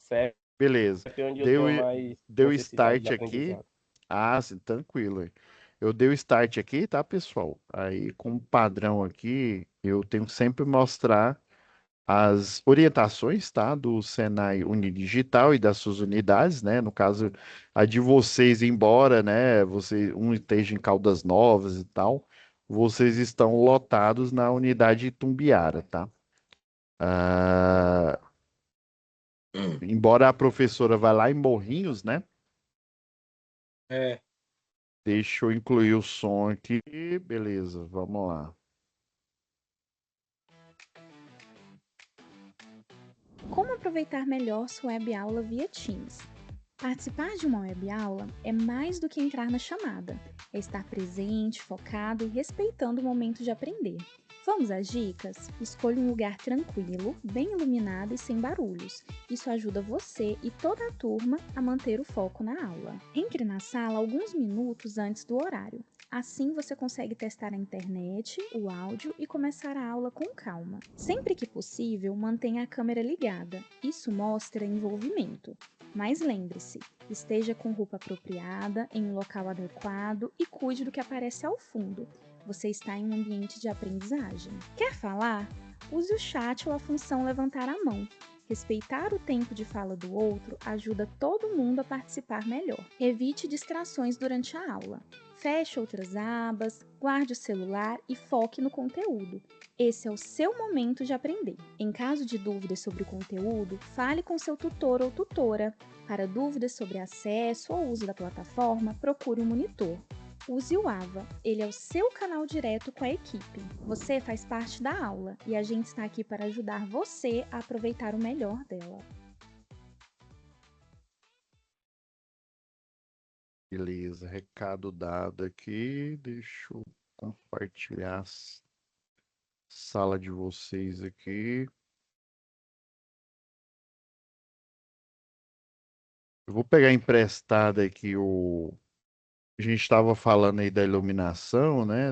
certo Beleza. e onde eu Deu, tenho mais deu necessidade de start aqui. aprendizado. Ah, sim, tranquilo aí. Eu dei o start aqui, tá, pessoal? Aí, como padrão aqui, eu tenho que sempre mostrar as orientações, tá, do Senai Unidigital e das suas unidades, né? No caso, a de vocês, embora, né, um esteja em Caldas Novas e tal, vocês estão lotados na unidade Tumbiara, tá? Ah, embora a professora vá lá em Morrinhos, né? É. Deixa eu incluir o som aqui. Beleza, vamos lá. Como aproveitar melhor sua web aula via Teams? Participar de uma web aula é mais do que entrar na chamada, é estar presente, focado e respeitando o momento de aprender. Vamos às dicas? Escolha um lugar tranquilo, bem iluminado e sem barulhos. Isso ajuda você e toda a turma a manter o foco na aula. Entre na sala alguns minutos antes do horário. Assim você consegue testar a internet, o áudio e começar a aula com calma. Sempre que possível, mantenha a câmera ligada. Isso mostra envolvimento. Mas lembre-se, esteja com roupa apropriada, em um local adequado e cuide do que aparece ao fundo. Você está em um ambiente de aprendizagem. Quer falar? Use o chat ou a função levantar a mão. Respeitar o tempo de fala do outro ajuda todo mundo a participar melhor. Evite distrações durante a aula. Feche outras abas, guarde o celular e foque no conteúdo. Esse é o seu momento de aprender. Em caso de dúvidas sobre o conteúdo, fale com seu tutor ou tutora. Para dúvidas sobre acesso ou uso da plataforma, procure um monitor. Use o AVA, ele é o seu canal direto com a equipe. Você faz parte da aula e a gente está aqui para ajudar você a aproveitar o melhor dela. Beleza, recado dado aqui. Deixa eu compartilhar a sala de vocês aqui. Eu vou pegar emprestado aqui o. A gente estava falando aí da iluminação, né?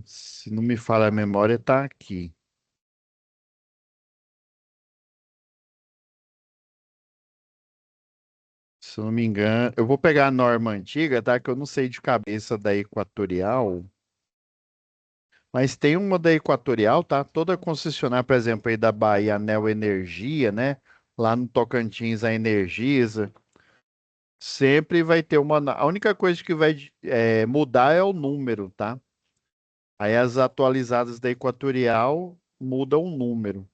Se não me falha a memória, tá aqui. Se eu não me engano, eu vou pegar a norma antiga, tá? Que eu não sei de cabeça da Equatorial. Mas tem uma da Equatorial, tá? Toda concessionária, por exemplo, aí da Bahia, Neo Energia, né? Lá no Tocantins, a Energisa. Sempre vai ter uma. A única coisa que vai mudar é o número, tá? Aí as atualizadas da Equatorial mudam o número.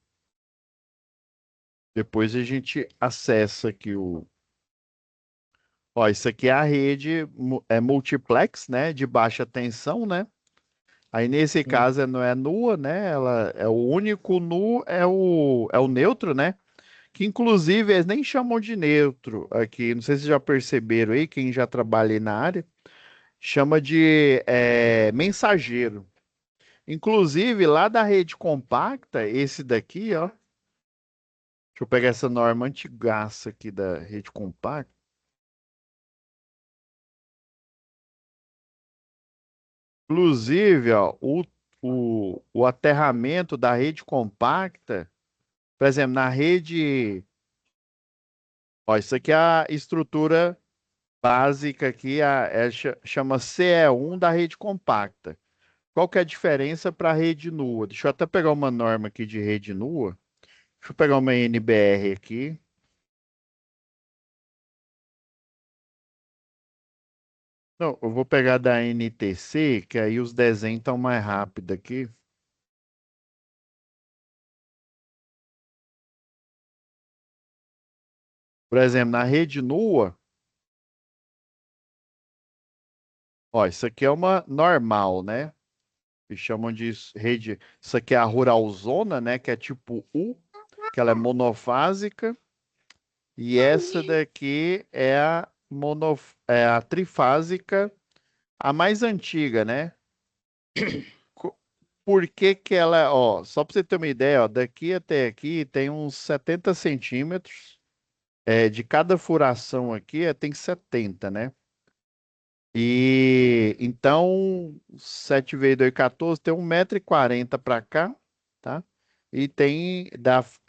Depois a gente acessa aqui o. Ó, isso aqui é a rede multiplex, né? De baixa tensão, né? Aí nesse caso não é nua, né? Ela é o único nu é o neutro, né? Que inclusive eles nem chamam de neutro aqui. Não sei se vocês já perceberam aí, quem já trabalha aí na área, chama de mensageiro. Inclusive lá da rede compacta, esse daqui, ó. Deixa eu pegar essa norma antigaça aqui da rede compacta. Inclusive, ó, o aterramento da rede compacta, por exemplo, na rede. Ó, isso aqui é a estrutura básica aqui, chama CE1 da rede compacta. Qual que é a diferença para a rede nua? Deixa eu até pegar uma norma aqui de rede nua. Deixa eu pegar uma NBR aqui. Não, eu vou pegar da NTC, que aí os desenhos estão mais rápidos aqui. Por exemplo, na rede nua, ó, isso aqui é uma normal, né? Que chamam de rede. Isso aqui é a ruralzona, né? Que é tipo U, que ela é monofásica. E essa daqui é a trifásica, a mais antiga, né? Co- Por que que ela, ó, só para você ter uma ideia, ó, daqui até aqui tem uns 70 centímetros, de cada furação aqui tem 70, né? E então, 7 vezes 2, 14, tem 1,40 m para cá, tá? E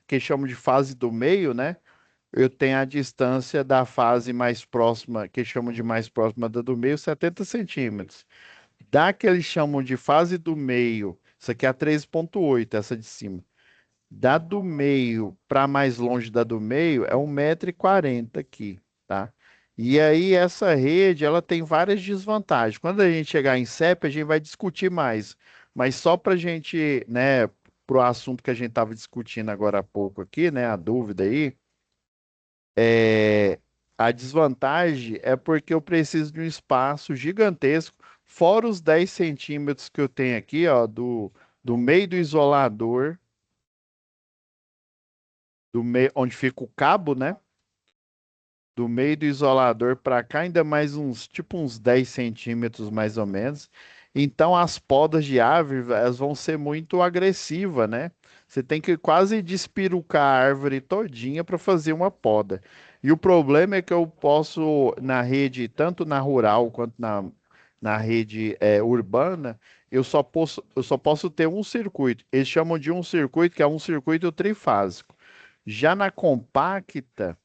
que chamam de fase do meio, né? Eu tenho a distância da fase mais próxima, que chamam de mais próxima da do meio, 70 centímetros. Da que eles chamam de fase do meio, isso aqui é a 13,8, essa de cima. Da do meio para mais longe da do meio é 1,40 m aqui, tá? E aí essa rede, ela tem várias desvantagens. Quando a gente chegar em CEP, a gente vai discutir mais. Mas só para a gente, né, pro assunto que a gente estava discutindo agora há pouco aqui, né, a dúvida aí, é, a desvantagem é porque eu preciso de um espaço gigantesco, fora os 10 centímetros que eu tenho aqui, ó, do meio do isolador, do meio, onde fica o cabo, né? Do meio do isolador para cá, ainda mais uns, tipo uns 10 centímetros mais ou menos. Então as podas de árvore, elas vão ser muito agressivas, né? Você tem que quase despirucar a árvore todinha para fazer uma poda. E o problema é que eu posso, na rede, tanto na rural quanto na rede urbana, eu só posso ter um circuito. Eles chamam de um circuito, que é um circuito trifásico. Já na compacta,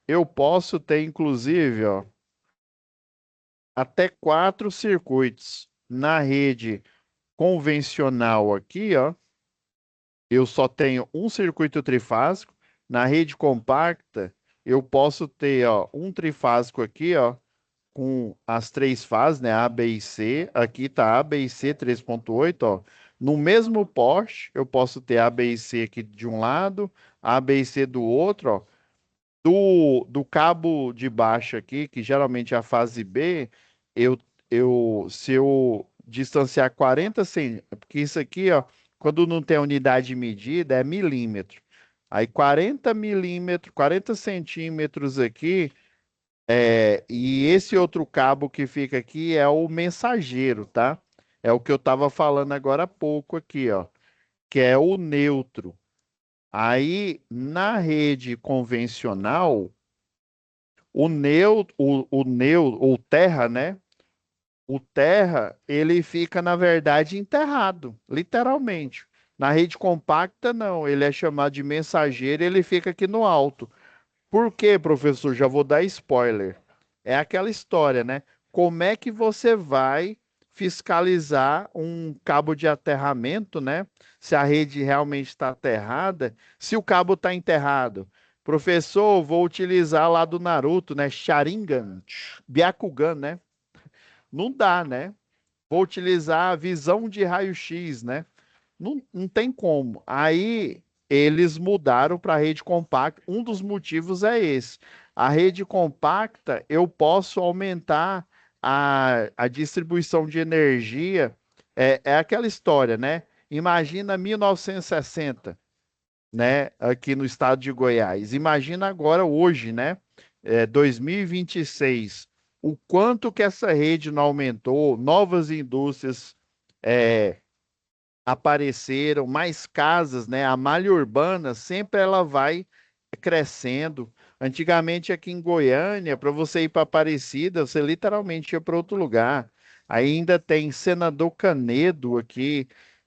eu posso ter, inclusive, ó, até 4 circuitos. Na rede convencional aqui, ó, eu só tenho um circuito trifásico. Na rede compacta, eu posso ter, ó, um trifásico aqui, ó, com as 3 fases, né, A, B e C. Aqui tá A, B e C 3,8, ó. No mesmo poste, eu posso ter A, B e C aqui de um lado, A, B e C do outro, ó. Do cabo de baixo aqui, que geralmente é a fase B, eu, se eu distanciar 40 centímetros, porque isso aqui, ó, quando não tem unidade de medida, é milímetro. Aí 40 milímetros, 40 centímetros aqui, e esse outro cabo que fica aqui é o mensageiro, tá? É o que eu estava falando agora há pouco aqui, ó, que é o neutro. Aí, na rede convencional, o terra, né? O terra, ele fica, na verdade, enterrado, literalmente. Na rede compacta, não. Ele é chamado de mensageiro e ele fica aqui no alto. Por quê, professor? Já vou dar spoiler. É aquela história, né? Como é que você vai fiscalizar um cabo de aterramento, né? Se a rede realmente está aterrada, se o cabo está enterrado. Professor, vou utilizar lá do Naruto, né? Sharingan, Byakugan, né? Não dá, né? Vou utilizar a visão de raio-x, né? Não tem como. Aí eles mudaram para a rede compacta. Um dos motivos é esse. A rede compacta, eu posso aumentar a distribuição de energia. É aquela história, né? Imagina 1960, né? Aqui no estado de Goiás. Imagina agora, hoje, né? 2026. O quanto que essa rede não aumentou, novas indústrias. é, Apareceram mais casas, né? A malha urbana sempre ela vai crescendo. Antigamente aqui em Goiânia, para você ir para Aparecida, você literalmente ia para outro lugar. Ainda tem Senador Canedo aqui,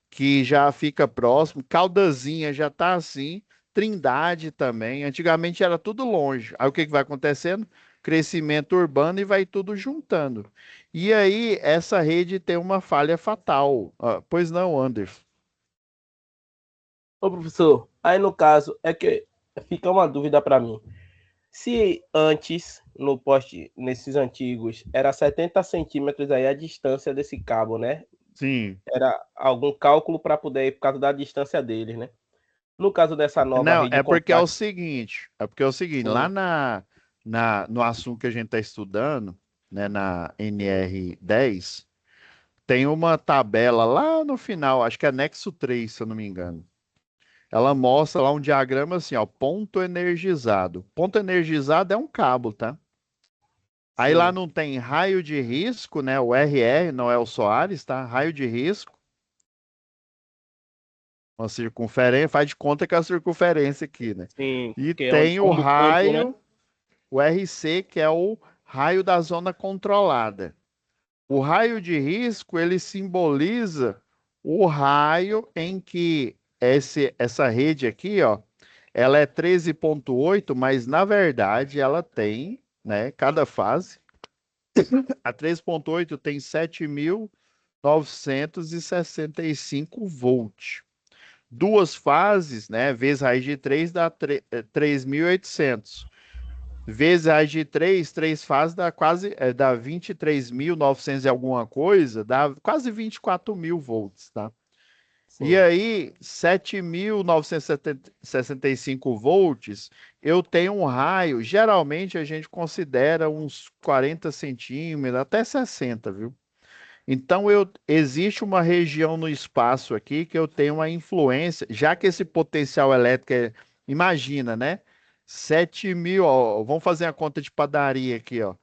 que já fica próximo. Caldazinha já está assim. Trindade também. Antigamente era tudo longe. Aí o que que vai acontecendo? Crescimento urbano e vai tudo juntando. E aí, essa rede tem uma falha fatal. Ah, pois não, Anderson? Ô, professor, aí no caso é que fica uma dúvida para mim. Se antes, no poste, nesses antigos, era 70 centímetros aí a distância desse cabo, né? Sim. Era algum cálculo para poder ir por causa da distância deles, né? No caso dessa nova Não, rede compacta, é porque é o seguinte, lá sim, no assunto que a gente está estudando, né, na NR10, tem uma tabela lá no final, acho que é anexo 3, se eu não me engano. Ela mostra lá um diagrama assim, ó, ponto energizado. Ponto energizado é um cabo, tá? Aí lá sim, não tem raio de risco, né? O RR, não é o Soares, tá? Raio de risco, uma circunferência, faz de conta que é a circunferência aqui, né? sim, E que é onde tem o fica o campo, né? raio, o RC, que é o raio da zona controlada. O raio de risco, ele simboliza o raio em que essa rede aqui, ó, ela é 13,8, mas na verdade ela tem, né, cada fase, a 13,8 tem 7.965 volts. Duas fases, né, vezes raiz de 3 dá 3.800. Vezes raiz de 3 fases dá quase, dá 23.900 e alguma coisa, dá quase 24.000 volts, tá? E Sim. aí, 7.965 volts, eu tenho um raio, geralmente a gente considera uns 40 centímetros, até 60, viu? Então, existe uma região no espaço aqui que eu tenho uma influência, já que esse potencial elétrico imagina, né? 7.000, ó, vamos fazer a conta de padaria aqui, ó.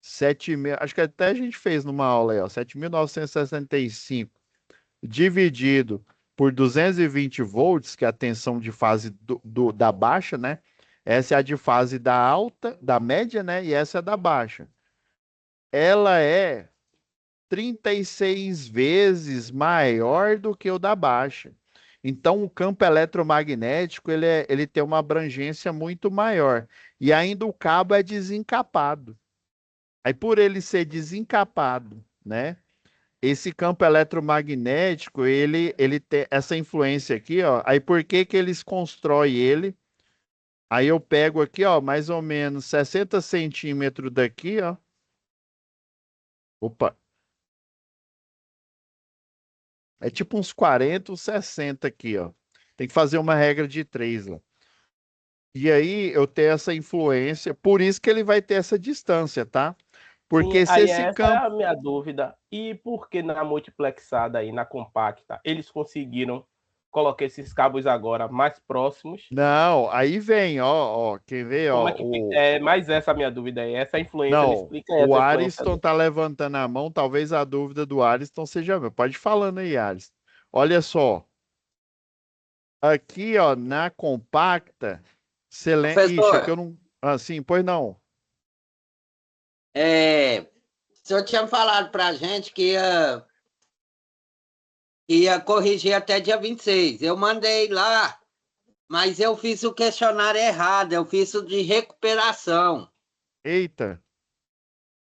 7.000, acho que até a gente fez numa aula aí, ó, 7.965 dividido por 220 volts, que é a tensão de fase da baixa, né? Essa é a de fase da alta, da média, né? E essa é da baixa. Ela é 36 vezes maior do que o da baixa. Então, o campo eletromagnético ele tem uma abrangência muito maior. E ainda o cabo é desencapado. Aí, por ele ser desencapado, né? Esse campo eletromagnético, ele tem essa influência aqui, ó. Aí, por que que eles constroem ele? Aí eu pego aqui, ó, mais ou menos 60 centímetros daqui, ó. Opa, é tipo uns 40 ou 60 aqui, ó. Tem que fazer uma regra de 3 lá. E aí eu tenho essa influência, por isso que ele vai ter essa distância, tá? Sim, Porque se aí esse essa é campo. a minha dúvida. E por que na multiplexada aí, na compacta, eles conseguiram colocar esses cabos agora mais próximos? Não, aí vem, ó, quer ver, Como ó, é que é mais essa a minha dúvida aí? Essa influência, me não, explica o essa influência. Ariston tá levantando a mão, talvez a dúvida do Ariston seja minha. Pode ir falando aí, Ariston. Olha só, aqui, ó, na compacta, você lembra. Ixi, é que eu Professor, não. Assim, pois não. o senhor tinha falado para a gente que ia corrigir até dia 26. Eu mandei lá, mas eu fiz o questionário errado, eu fiz o de recuperação. Eita.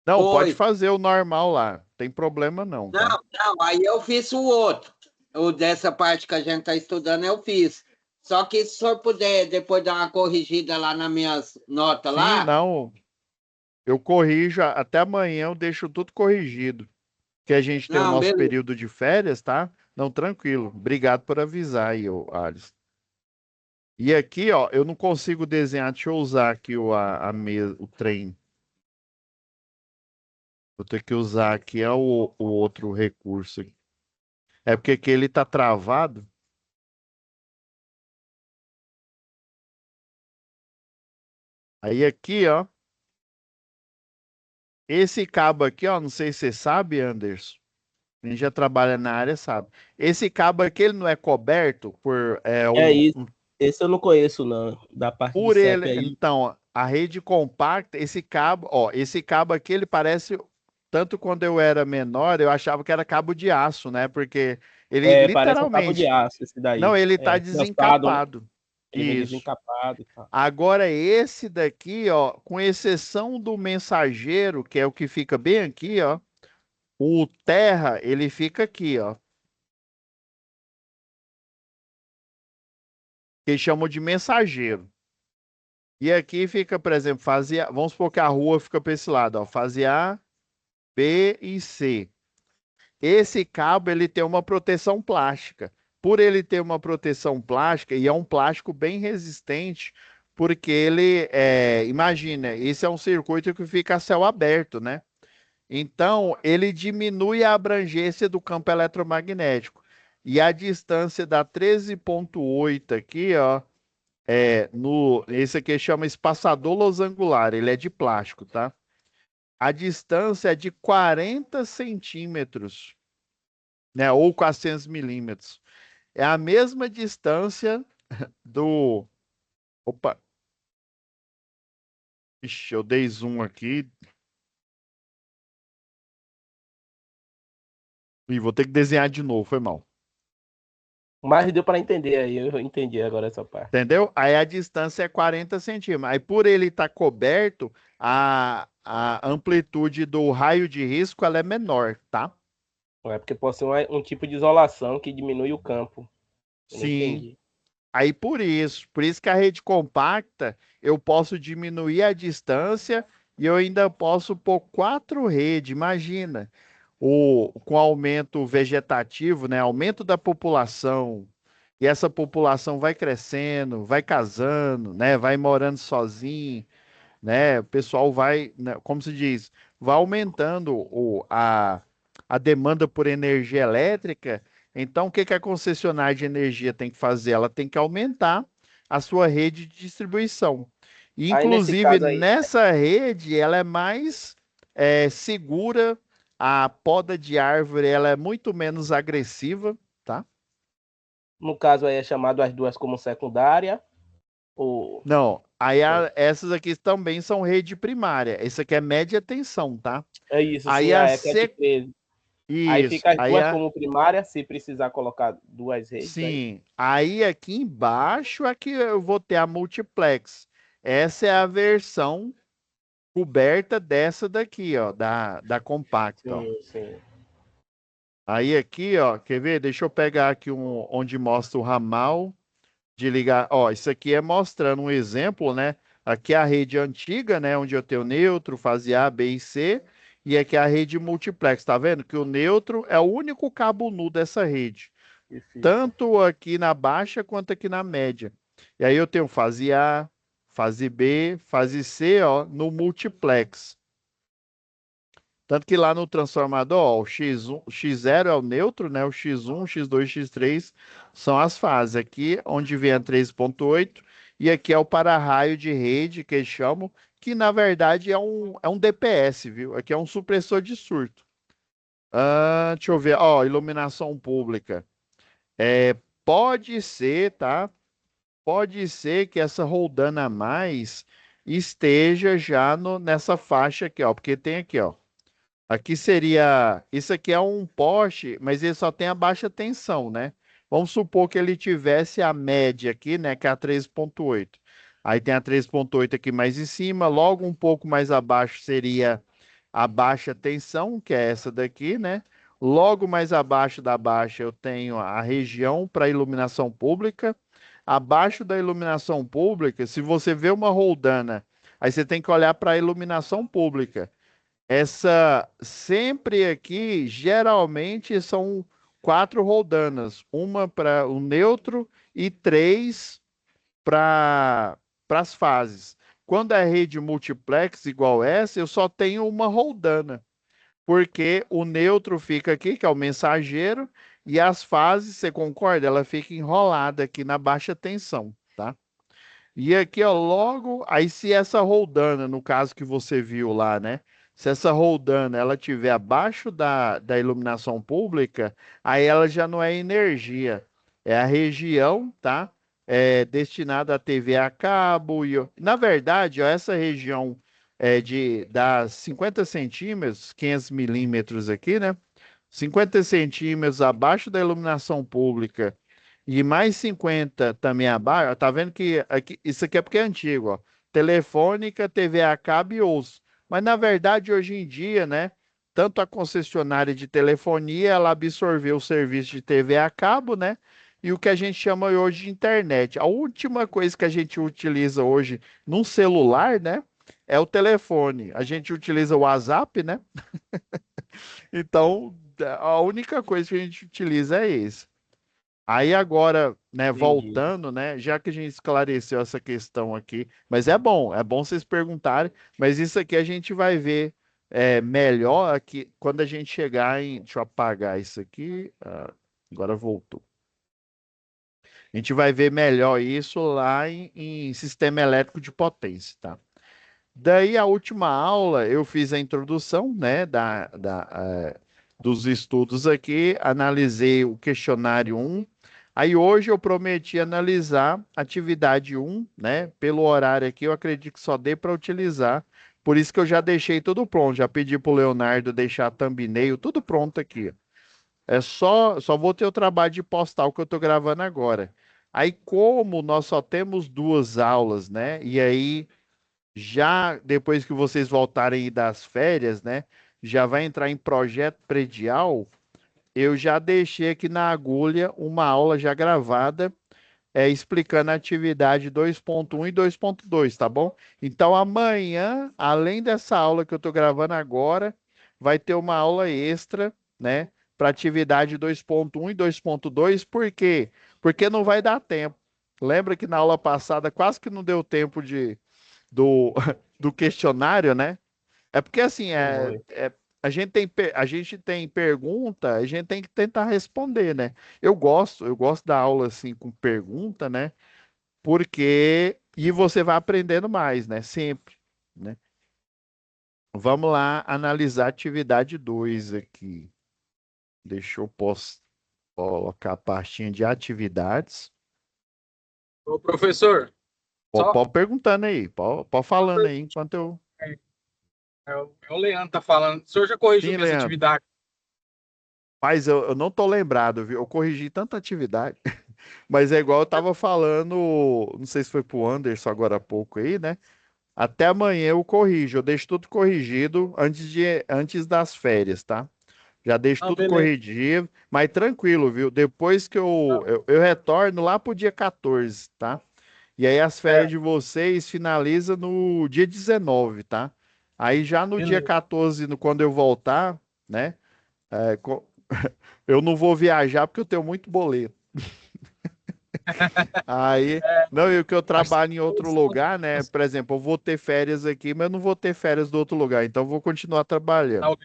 Não, pode Foi. fazer o normal lá. Tem problema não, Não, tá? não, aí eu fiz o outro. O dessa parte que a gente está estudando, eu fiz. Só que se o senhor puder depois dar uma corrigida lá nas minhas notas Sim, lá, não. Eu corrijo, até amanhã eu deixo tudo corrigido. Que a gente tem o não, nosso beleza. período de férias, tá? Não, tranquilo. Obrigado por avisar aí, ô Alisson. E aqui, ó, eu não consigo desenhar. Deixa eu usar aqui o trem. Vou ter que usar aqui o outro recurso aqui. É porque aqui ele tá travado. Aí aqui, ó, esse cabo aqui, ó, não sei se você sabe, Anderson. Quem já trabalha na área sabe. Esse cabo aqui, ele não é coberto por É isso. Esse eu não conheço, não, da parte de por CEP ele. aí. Então, a rede compacta, esse cabo, ó, esse cabo aqui, ele parece. Tanto quando eu era menor, eu achava que era cabo de aço, né? Porque ele É, parece um cabo de literalmente. aço esse Não, daí. ele tá É, trançado, né? desencapado. Ele vem Isso. desencapado e tal. Agora, esse daqui, ó, com exceção do mensageiro, que é o que fica bem aqui, ó, o terra, ele fica aqui, ó, que eles chamam de mensageiro. E aqui fica, por exemplo, fase A, vamos supor que a rua fica para esse lado, ó, fase A, B e C. Esse cabo, ele tem uma proteção plástica. Por ele ter uma proteção plástica, e é um plástico bem resistente, porque ele, imagina, esse é um circuito que fica a céu aberto, né? Então, ele diminui a abrangência do campo eletromagnético. E a distância da 13,8 aqui, ó, esse aqui chama espaçador losangular, ele é de plástico, tá? A distância é de 40 centímetros, né? Ou 400 milímetros. É a mesma distância do. Opa! Ixi, eu dei zoom aqui e vou ter que desenhar de novo, foi mal. Mas deu para entender aí, eu entendi agora essa parte. Entendeu? Aí a distância é 40 centímetros. Aí por ele estar coberto, a amplitude do raio de risco ela é menor, tá? É porque pode ser um tipo de isolação que diminui o campo. Eu não Sim. entendi. Aí por isso que a rede compacta, eu posso diminuir a distância e eu ainda posso pôr 4 redes. Imagina, com aumento vegetativo, né? Aumento da população, e essa população vai crescendo, vai casando, né? Vai morando sozinho, né? O pessoal vai, né, como se diz, vai aumentando a demanda por energia elétrica. Então, o que que a concessionária de energia tem que fazer? Ela tem que aumentar a sua rede de distribuição. E, Aí nesse inclusive, caso aí, nessa rede, ela é mais segura, a poda de árvore ela é muito menos agressiva, tá? no caso aí é chamado as duas como secundária, ou Não, aí essas aqui também são rede primária. Essa aqui é média tensão, tá? é isso, Aí sim, a a Cat sec... 13. Aí Isso, fica as aí duas a... como primária, se precisar colocar duas redes aí. Sim, aí aqui embaixo é que eu vou ter a multiplex. Essa é a versão coberta dessa daqui, ó, da compacta, ó. Sim, sim. Aí aqui, ó, quer ver? Deixa eu pegar aqui onde mostra o ramal de ligar. Ó, isso aqui é mostrando um exemplo, né? Aqui é a rede antiga, né? Onde eu tenho neutro, fase A, B e C. E aqui é a rede multiplex. Tá vendo? Que o neutro é o único cabo nu dessa rede. Que fica. Tanto aqui na baixa quanto aqui na média. E aí eu tenho fase A, fase B, fase C, ó, no multiplex. Tanto que lá no transformador, ó, o X1, o X0 é o neutro, né? O X1, X2, X3 são as fases. Aqui, onde vem a 3.8, e aqui é o para-raio de rede, que eles chamam, que na verdade é um DPS, viu? Aqui é um supressor de surto. Deixa eu ver, ó, iluminação pública. É, pode ser, tá? Pode ser que essa roldana a mais esteja já nessa faixa aqui, ó, porque tem aqui, ó. Aqui seria. Isso aqui é um poste, mas ele só tem a baixa tensão, né? Vamos supor que ele tivesse a média aqui, né? Que é a 3.8. Aí tem a 3.8 aqui mais em cima, logo um pouco mais abaixo seria a baixa tensão, que é essa daqui, né? Logo mais abaixo da baixa eu tenho a região para iluminação pública. Abaixo da iluminação pública, se você vê uma roldana, aí você tem que olhar para a iluminação pública. Essa sempre aqui, geralmente são 4 roldanas, uma para o neutro e 3 para as fases. Quando é rede multiplex igual essa, eu só tenho uma roldana, porque o neutro fica aqui, que é o mensageiro, e as fases, você concorda? Ela fica enrolada aqui na baixa tensão, tá? E aqui, ó, logo, aí se essa roldana, no caso que você viu lá, né? Se essa roldana ela tiver abaixo da iluminação pública, aí ela já não é energia, é a região, tá? É destinada a TV a cabo na verdade, ó, essa região das 50 centímetros, 500 milímetros aqui, né? 50 centímetros abaixo da iluminação pública e mais 50 também abaixo. Tá vendo que isso aqui é porque é antigo, ó. Telefônica, TV a cabo e osso. Mas na verdade, hoje em dia, né? Tanto a concessionária de telefonia, ela absorveu o serviço de TV a cabo, né? E o que a gente chama hoje de internet. A última coisa que a gente utiliza hoje num celular, né? É o telefone. A gente utiliza o WhatsApp, né? Então, a única coisa que a gente utiliza é esse. Aí agora, né, Entendi. voltando, né, já que a gente esclareceu essa questão aqui, mas é bom vocês perguntarem, mas isso aqui a gente vai ver melhor aqui quando a gente chegar em, deixa eu apagar isso aqui, agora voltou. A gente vai ver melhor isso lá em sistema elétrico de potência, tá? Daí a última aula eu fiz a introdução, né, dos estudos aqui, analisei o questionário 1. Aí hoje eu prometi analisar atividade 1, né? Pelo horário aqui, eu acredito que só dê para utilizar. Por isso que eu já deixei tudo pronto, já pedi para o Leonardo deixar a thumbnail tudo pronto aqui. só vou ter o trabalho de postar o que eu estou gravando agora. Aí, como nós só temos 2 aulas, né? E aí, já depois que vocês voltarem das férias, né? Já vai entrar em projeto predial. Eu já deixei aqui na agulha uma aula já gravada, explicando a atividade 2.1 e 2.2, tá bom? Então, amanhã, além dessa aula que eu estou gravando agora, vai ter uma aula extra, né? Para atividade 2.1 e 2.2, por quê? Porque não vai dar tempo. Lembra que na aula passada quase que não deu tempo do, do questionário, né? É porque assim, Foi. a gente tem pergunta, a gente tem que tentar responder, né? Eu gosto da aula assim com pergunta, né? Porque e você vai aprendendo mais, né? Sempre, né? Vamos lá analisar a atividade 2 aqui. Deixa eu colocar a pastinha de atividades. Ô, professor, só Pode perguntando aí, pode falando aí enquanto eu. é o Leandro tá falando. O senhor já corrigiu Sim, minhas Leandro. atividades? Mas eu não tô lembrado, viu? Eu corrigi tanta atividade. Mas é igual eu tava falando, não sei se foi pro Anderson agora há pouco aí, né? Até amanhã eu corrijo, eu deixo tudo corrigido antes das férias, tá? Já deixo Não, tudo beleza. corrigido, mas tranquilo, viu? Depois que Não, eu retorno lá pro dia 14, tá? E aí as férias é, de vocês finaliza no dia 19, tá? Aí já no dia beleza. 14, quando eu voltar, né? Eu não vou viajar porque eu tenho muito boleto. Aí, É, não, e o que eu mas trabalho em outro lugar, né? Por exemplo, eu vou ter férias aqui, mas eu não vou ter férias do outro lugar, então eu vou continuar trabalhando. não,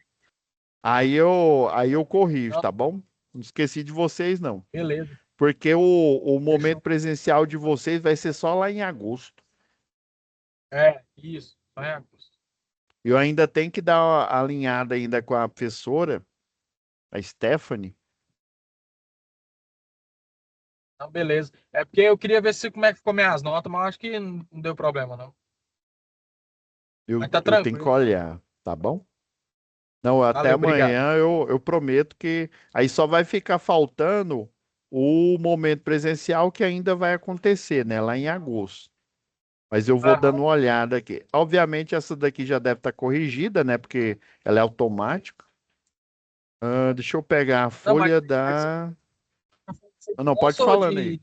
Aí eu corrijo, não, tá bom? Não esqueci de vocês, não. beleza. Porque o momento Fechou. presencial de vocês vai ser só lá em agosto. É, isso. É, Eu ainda tenho que dar uma alinhada ainda com a professora, a Stephanie. não, beleza. É porque eu queria ver se como é que ficou minhas notas, mas acho que não deu problema, não. Eu, Mas tá eu tenho que tranquilo. olhar, tá bom? Não, até Valeu, obrigado. amanhã eu prometo que aí só vai ficar faltando o momento presencial que ainda vai acontecer, né? Lá em agosto. Mas eu vou dando Aham. uma olhada aqui. Obviamente, essa daqui já deve estar corrigida, né? Porque ela é automática. Deixa eu pegar a Não, mas folha da. Não, pode segurança ou falando aí.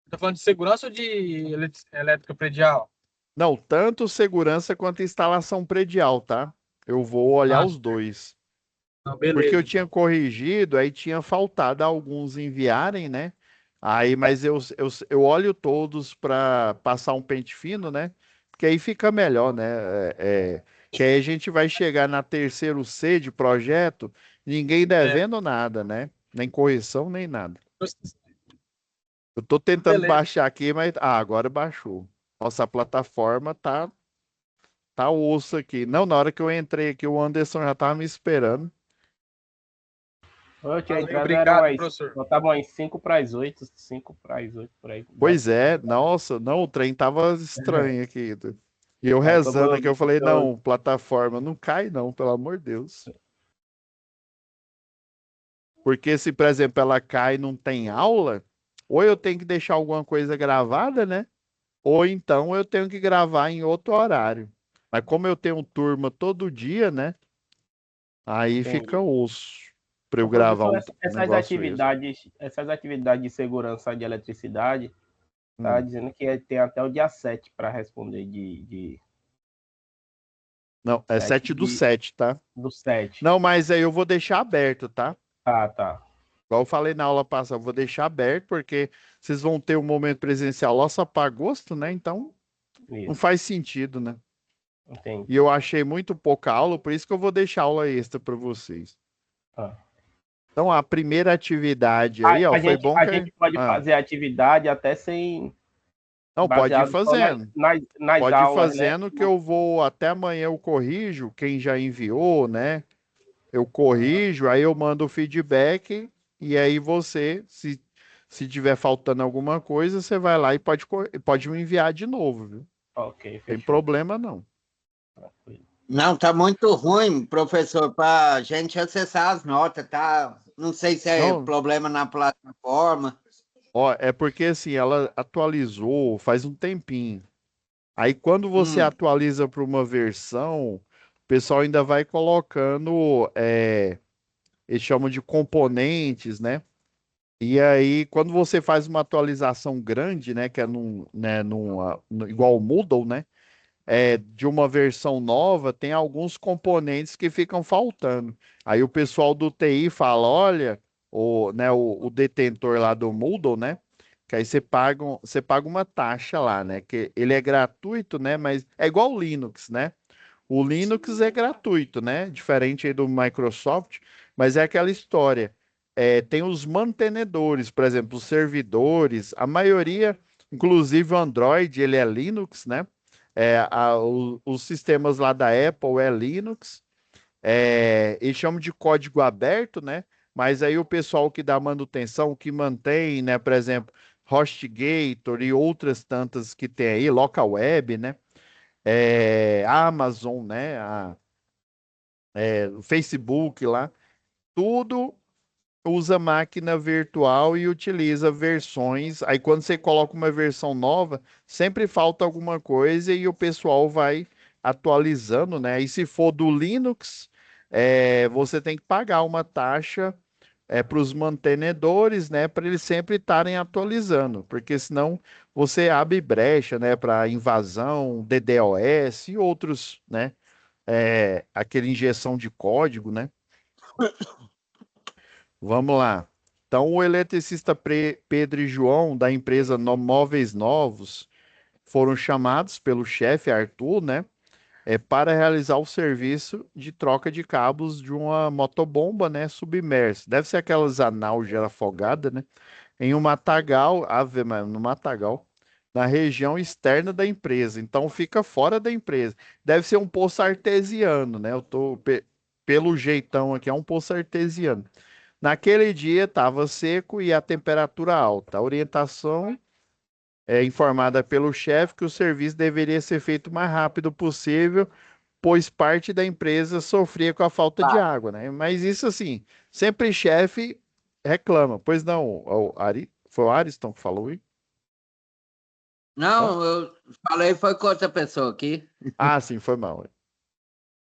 tá falando de segurança ou de elétrica predial? Não, tanto segurança quanto instalação predial, tá? Eu vou olhar Ah, os dois. não, Porque eu beleza, tinha então. corrigido, aí tinha faltado alguns enviarem, né? Aí, mas eu olho todos para passar um pente fino, né? Porque aí fica melhor, né? Que aí a gente vai chegar na terceiro C de projeto, ninguém É, devendo nada, né? Nem correção, nem nada. Eu tô tentando beleza. baixar aqui, mas agora baixou. Nossa plataforma tá osso aqui. Não, na hora que eu entrei aqui, o Anderson já tava me esperando. Eu tinha Valeu, entrado, eram obrigado, as. professor. Faltavam as 5 para as 8, 5 para as 8 por aí. Pois é, nossa, não, o trem tava estranho aqui. E eu Aí, como rezando aqui, eu falei, eu não, plataforma, não cai não, pelo amor de Deus. Porque se, por exemplo, ela cai e não tem aula, ou eu tenho que deixar alguma coisa gravada, né? Ou então eu tenho que gravar em outro horário. Mas como eu tenho turma todo dia, né? Aí fica entendi. osso para eu Ô, gravar professor, um negócio extra. essas atividades de segurança de eletricidade, tá Hum. dizendo que tem até o dia 7 para responder de Não, é 7 7 do de, 7, tá? do 7. Não, mas aí eu vou deixar aberto, tá? Ah, tá. Igual eu falei na aula passada, eu vou deixar aberto, porque vocês vão ter um momento presencial lá só para agosto, né? Então não Isso, faz sentido, né? E entendi. eu achei muito pouca aula, por isso que eu vou deixar aula extra para vocês. Ah. Então, a primeira atividade aí, ó, foi bom A que. gente pode Ah, fazer a atividade até sem não, pode ir baseado só fazendo. nas Pode ir aulas, né? fazendo que eu vou, até amanhã eu corrijo, quem já enviou, né? Eu corrijo, aí eu mando o feedback, e aí você, se tiver faltando alguma coisa, você vai lá e pode me enviar de novo, viu? Ok, Tem fechou. problema não. Tranquilo. Não, tá muito ruim, professor, para a gente acessar as notas, tá? Não sei se é Não, problema na plataforma. ó, é porque assim, ela atualizou faz um tempinho. Aí quando você Hum, atualiza para uma versão, o pessoal ainda vai colocando, eles chamam de componentes, né? E aí, quando você faz uma atualização grande, né, que é igual o Moodle, né, de uma versão nova, tem alguns componentes que ficam faltando. Aí o pessoal do TI fala, olha, o detentor lá do Moodle, né, que aí você paga uma taxa lá, né, que ele é gratuito, né, mas é igual o Linux, né? O Linux é gratuito, né? Diferente aí do Microsoft, mas é aquela história. Tem os mantenedores, por exemplo, os servidores, a maioria, inclusive o Android, ele é Linux, né? Os sistemas lá da Apple é Linux, eles chamam de código aberto, né? Mas aí o pessoal que dá manutenção, que mantém, né? Por exemplo, HostGator e outras tantas que tem aí, Local Web, né? A Amazon, né? O Facebook lá, tudo usa máquina virtual e utiliza versões. Aí quando você coloca uma versão nova, sempre falta alguma coisa e o pessoal vai atualizando, né? E se for do Linux, você tem que pagar uma taxa para os mantenedores, né? Para eles sempre estarem atualizando, porque senão você abre brecha, né? Para invasão, DDoS e outros, né? Aquele injeção de código, né? Vamos lá. Então, o eletricista Pedro e João, da empresa Móveis Novos, foram chamados pelo chefe Arthur, né? Para realizar o serviço de troca de cabos de uma motobomba, né? Submersa. Deve ser aquelas Analger afogada, né? Em um matagal, no matagal, na região externa da empresa. Então, fica fora da empresa. Deve ser um poço artesiano, né? Pelo jeitão aqui, é um poço artesiano. Naquele dia estava seco e a temperatura alta. A orientação é informada pelo chefe que o serviço deveria ser feito o mais rápido possível, pois parte da empresa sofria com a falta de água, né? Mas isso assim, sempre chefe reclama. Pois não, foi o Ariston que falou, hein? Hã? não, eu falei foi com outra pessoa aqui. Ah, sim, foi mal.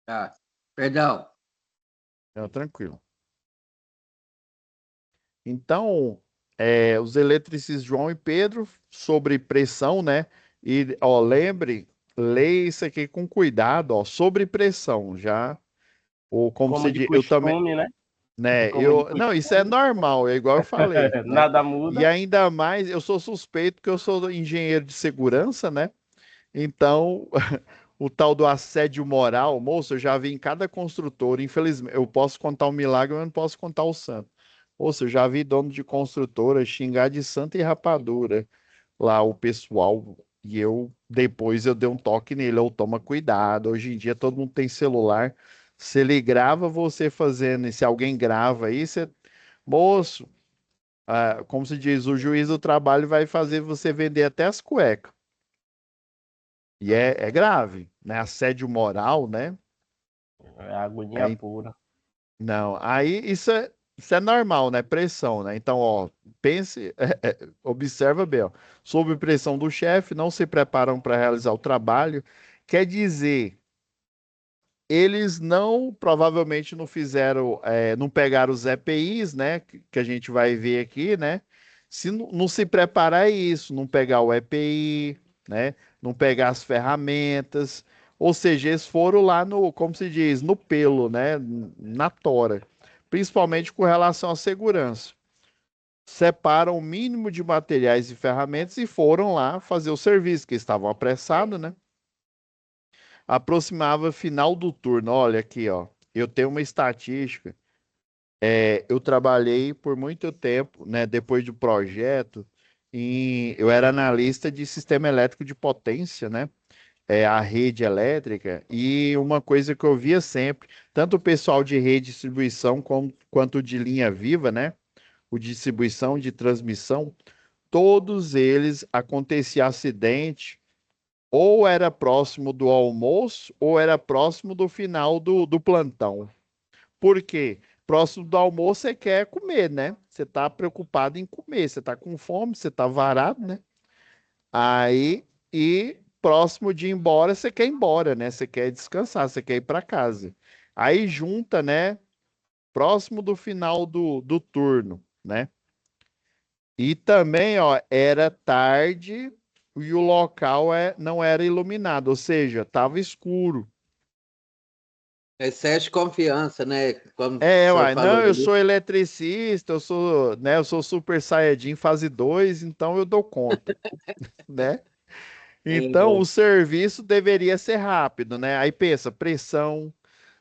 Tá, perdão. Não, tranquilo. Então, os eletricistas João e Pedro, sobre pressão, né? E, ó, lembre, leia isso aqui com cuidado, ó, sobre pressão, já, ou como Como se de diz, eu também, costume, né? né? Como de Não, isso é costume, normal, é igual eu falei, né? nada E muda. ainda mais, eu sou suspeito que eu sou engenheiro de segurança, né? Então, o tal do assédio moral, moço, eu já vi em cada construtora, infelizmente, eu posso contar um milagre, mas não posso contar o santo. Moço, eu já vi dono de construtora xingar de santa e rapadura lá o pessoal, e depois eu dei um toque nele, eu toma cuidado, hoje em dia todo mundo tem celular, se ele grava você fazendo, e se alguém grava aí, moço, como se diz, o juiz do trabalho vai fazer você vender até as cuecas. E é grave, né? Assédio moral, né? É agonia É, pura. não, aí isso é normal, né? Pressão, né? Então, ó, pense, observa bem, ó. Sob pressão do chefe, não se preparam para realizar o trabalho. Quer dizer, eles provavelmente não fizeram, não pegaram os EPIs, né? Que a gente vai ver aqui, né? Se não se preparar é isso, não pegar o EPI, né? Não pegar as ferramentas, ou seja, eles foram lá no, como se diz, no pelo, né? Na tora, principalmente com relação à segurança. Separam o mínimo de materiais e ferramentas e foram lá fazer o serviço, que estavam apressados, né? Aproximava final do turno. Olha aqui, ó. Eu tenho uma estatística. Eu trabalhei por muito tempo, né? Depois do projeto, eu era analista de sistema elétrico de potência, né? A rede elétrica. E uma coisa que eu via sempre, tanto o pessoal de rede de distribuição quanto de linha viva, né? O de distribuição, de transmissão, todos eles acontecia acidente ou era próximo do almoço, ou era próximo do final do plantão. Por quê? Próximo do almoço você quer comer, né? Você está preocupado em comer, você está com fome, você está varado, né? Aí, e próximo de ir embora, você quer ir embora, né? Você quer descansar, você quer ir para casa. Aí junta, né? Próximo do final do turno, né? E também, ó, era tarde e o local não era iluminado, ou seja, estava escuro. Excesso de confiança, né? Como o É, senhor uai, não, falou eu ali. sou eletricista, eu sou Super Saiyajin fase 2, então eu dou conta, né? Então, o É, serviço deveria ser rápido, né? Aí pensa, pressão,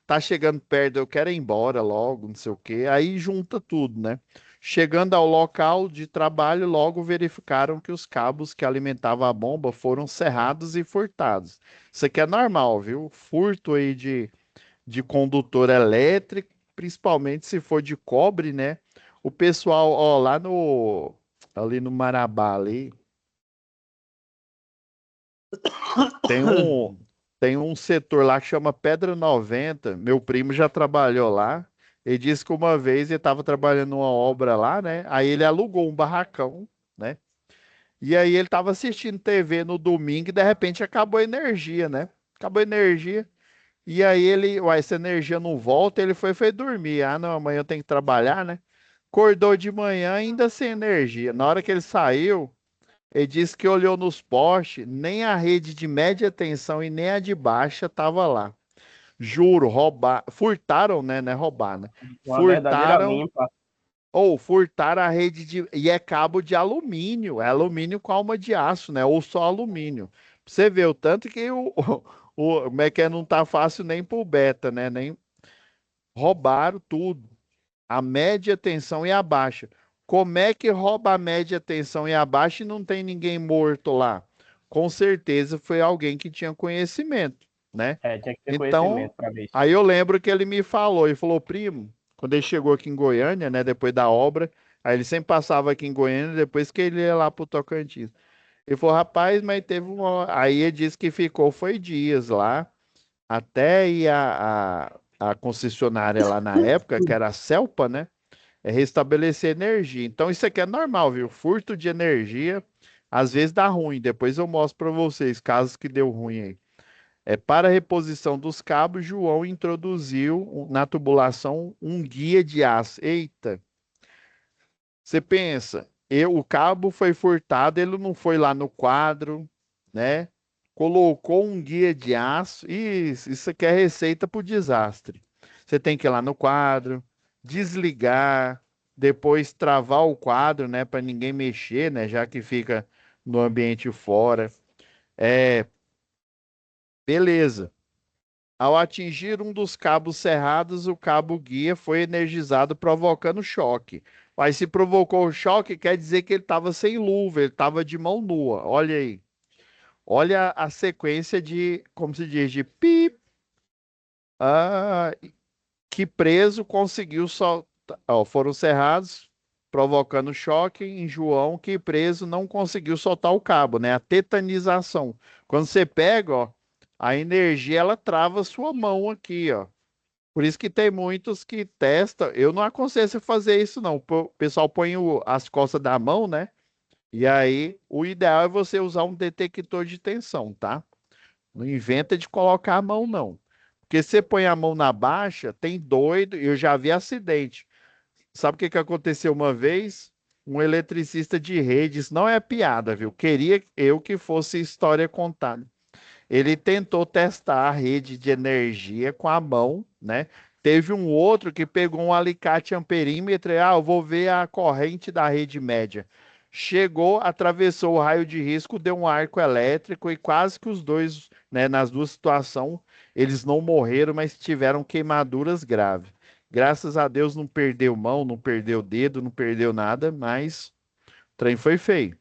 tá chegando perto, eu quero ir embora logo, não sei o quê. Aí junta tudo, né? Chegando ao local de trabalho, logo verificaram que os cabos que alimentavam a bomba foram serrados e furtados. Isso aqui é normal, viu? Furto aí de condutor elétrico, principalmente se for de cobre, né? O pessoal, ó, ali no Marabá ali, tem um tem um setor lá que chama Pedra 90. Meu primo já trabalhou lá. Ele disse que uma vez ele estava trabalhando numa obra lá, né? Aí ele alugou um barracão, né? E aí ele estava assistindo TV no domingo e de repente acabou a energia, né? Acabou a energia. E aí ele, uai, essa energia não volta, ele foi dormir. Ah, não, amanhã eu tenho que trabalhar, né? Acordou de manhã ainda sem energia. Na hora que ele saiu, ele disse que olhou nos postes, nem a rede de média tensão e nem a de baixa tava lá. Juro, furtaram, né? Não é roubar, né? Uma verdadeira Furtaram, limpa. ou furtaram a rede e é cabo de alumínio, é alumínio com alma de aço, né? Ou só alumínio. Pra você vê o tanto que como é que é, não tá fácil nem pro beta, né? Nem roubaram tudo. A média tensão e a baixa. Como é que rouba a média tensão e a baixa e não tem ninguém morto lá? Com certeza foi alguém que tinha conhecimento, né? É, tinha que ter Então, conhecimento para ver isso. aí eu lembro que ele falou, primo, quando ele chegou aqui em Goiânia, né, depois da obra, aí ele sempre passava aqui em Goiânia, depois que ele ia lá pro Tocantins. Ele falou, rapaz, mas teve uma. Aí ele disse que ficou, foi dias lá, até ir a concessionária lá na época, que era a Celpa, né? Restabelecer energia. Então isso aqui é normal, viu? Furto de energia, às vezes dá ruim. Depois eu mostro para vocês casos que deu ruim aí. Para a reposição dos cabos, João introduziu na tubulação um guia de aço. Eita, você pensa, o cabo foi furtado, ele não foi lá no quadro, né? Colocou um guia de aço. Isso aqui é receita para o desastre. Você tem que ir lá no quadro, desligar, depois travar o quadro, né? Para ninguém mexer, né? Já que fica no ambiente fora. É, beleza. Ao atingir um dos cabos cerrados, o cabo guia foi energizado, provocando choque. Mas se provocou o choque, quer dizer que ele estava sem luva, ele estava de mão nua. Olha aí. Olha a sequência de, como se diz, de pip, ah, que preso conseguiu soltar. Ó, foram cerrados, provocando choque em João, que preso não conseguiu soltar o cabo, né? A tetanização. Quando você pega, ó, a energia ela trava a sua mão aqui, ó. Por isso que tem muitos que testam. Eu não aconselho você fazer isso, não. O pessoal põe as costas da mão, né? E aí, o ideal é você usar um detector de tensão, tá? Não inventa de colocar a mão, não. Porque você põe a mão na baixa, tem doido, eu já vi acidente. Sabe o que que aconteceu uma vez? Um eletricista de redes, não é piada, viu? Queria eu que fosse história contada. Ele tentou testar a rede de energia com a mão, né? Teve um outro que pegou um alicate amperímetro, eu vou ver a corrente da rede média. Chegou, atravessou o raio de risco, deu um arco elétrico e quase que os dois, né, nas duas situações, eles não morreram, mas tiveram queimaduras graves. Graças a Deus não perdeu mão, não perdeu dedo, não perdeu nada, mas o trem foi feio.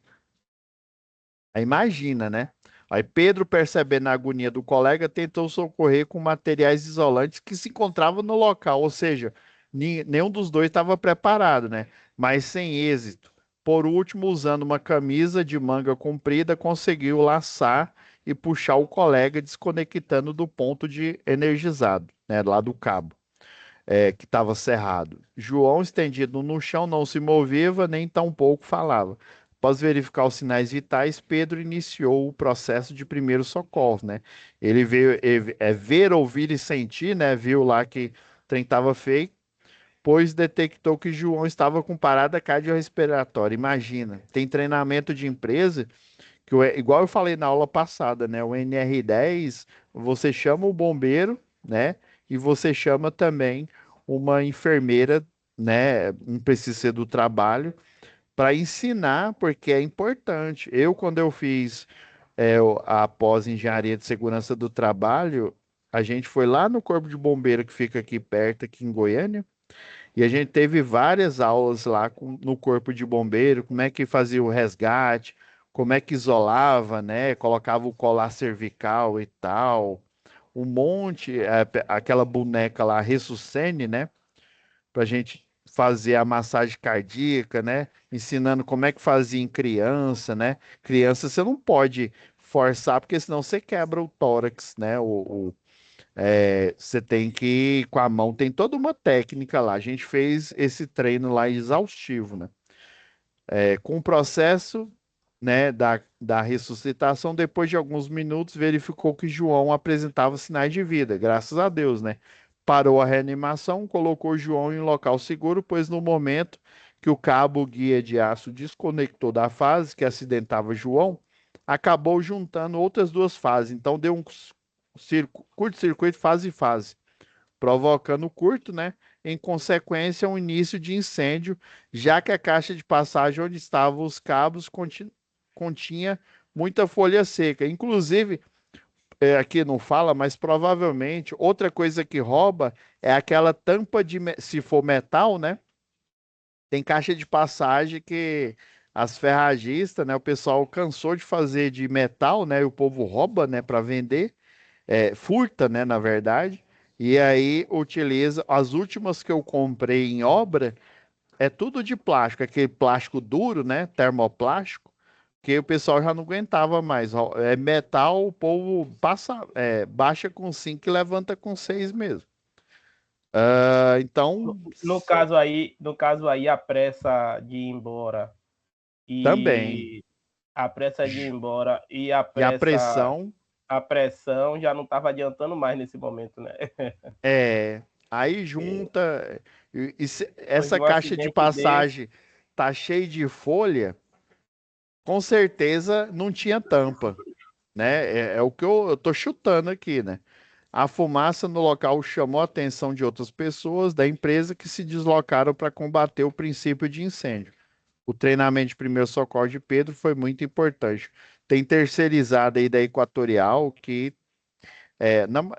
Aí imagina, né? Aí Pedro, percebendo a agonia do colega, tentou socorrer com materiais isolantes que se encontravam no local, ou seja, nenhum dos dois estava preparado, né? Mas sem êxito. Por último, usando uma camisa de manga comprida, conseguiu laçar e puxar o colega desconectando do ponto de energizado, né, lá do cabo, que estava cerrado. João, estendido no chão, não se movia, nem tampouco falava. Após verificar os sinais vitais, Pedro iniciou o processo de primeiro socorro, né? Ele veio ver, ouvir e sentir, né? Viu lá que o trem estava feio, pois detectou que João estava com parada cardiorrespiratória. Imagina, tem treinamento de empresa que, igual eu falei na aula passada, né? O NR10, você chama o bombeiro, né? E você chama também uma enfermeira, né? Não precisa ser do trabalho, para ensinar, porque é importante. Quando eu fiz a pós-engenharia de segurança do trabalho, a gente foi lá no Corpo de Bombeiro que fica aqui perto, aqui em Goiânia, e a gente teve várias aulas lá no Corpo de Bombeiro, como é que fazia o resgate, como é que isolava, né? Colocava o colar cervical e tal. Um monte, aquela boneca lá, Ressucene, né? Pra gente fazer a massagem cardíaca, né? Ensinando como é que fazia em criança, né? Criança você não pode forçar, porque senão você quebra o tórax, né? Você tem que ir com a mão, tem toda uma técnica lá. A gente fez esse treino lá exaustivo, né? Com o processo, né, da ressuscitação, depois de alguns minutos, verificou que João apresentava sinais de vida, graças a Deus, né? Parou a reanimação, colocou João em local seguro, pois no momento que o cabo guia de aço desconectou da fase que acidentava João, acabou juntando outras duas fases. Então deu um curto-circuito fase-fase, provocando curto, né? Em consequência, um início de incêndio, já que a caixa de passagem onde estavam os cabos continha muita folha seca. Inclusive, aqui não fala, mas provavelmente outra coisa que rouba é aquela tampa se for metal, né? Tem caixa de passagem que as ferragistas, né? O pessoal cansou de fazer de metal, né? E o povo rouba, né? Para vender, furta, né? Na verdade. E aí utiliza as últimas que eu comprei em obra, é tudo de plástico, aquele plástico duro, né? Termoplástico, que o pessoal já não aguentava mais. É metal, o povo baixa com 5 e levanta com 6 mesmo. Então, No caso aí, a pressa de ir embora também. e a pressa de ir embora e a E a pressa, pressão, a pressão já não estava adiantando mais nesse momento, né? aí junta. Depois Essa de um caixa de acidente desse, passagem tá cheia de folha, com certeza não tinha tampa, né? É o que eu tô chutando aqui, né? A fumaça no local chamou a atenção de outras pessoas da empresa que se deslocaram para combater o princípio de incêndio. O treinamento de primeiro socorro de Pedro foi muito importante. Tem terceirizada aí da Equatorial, que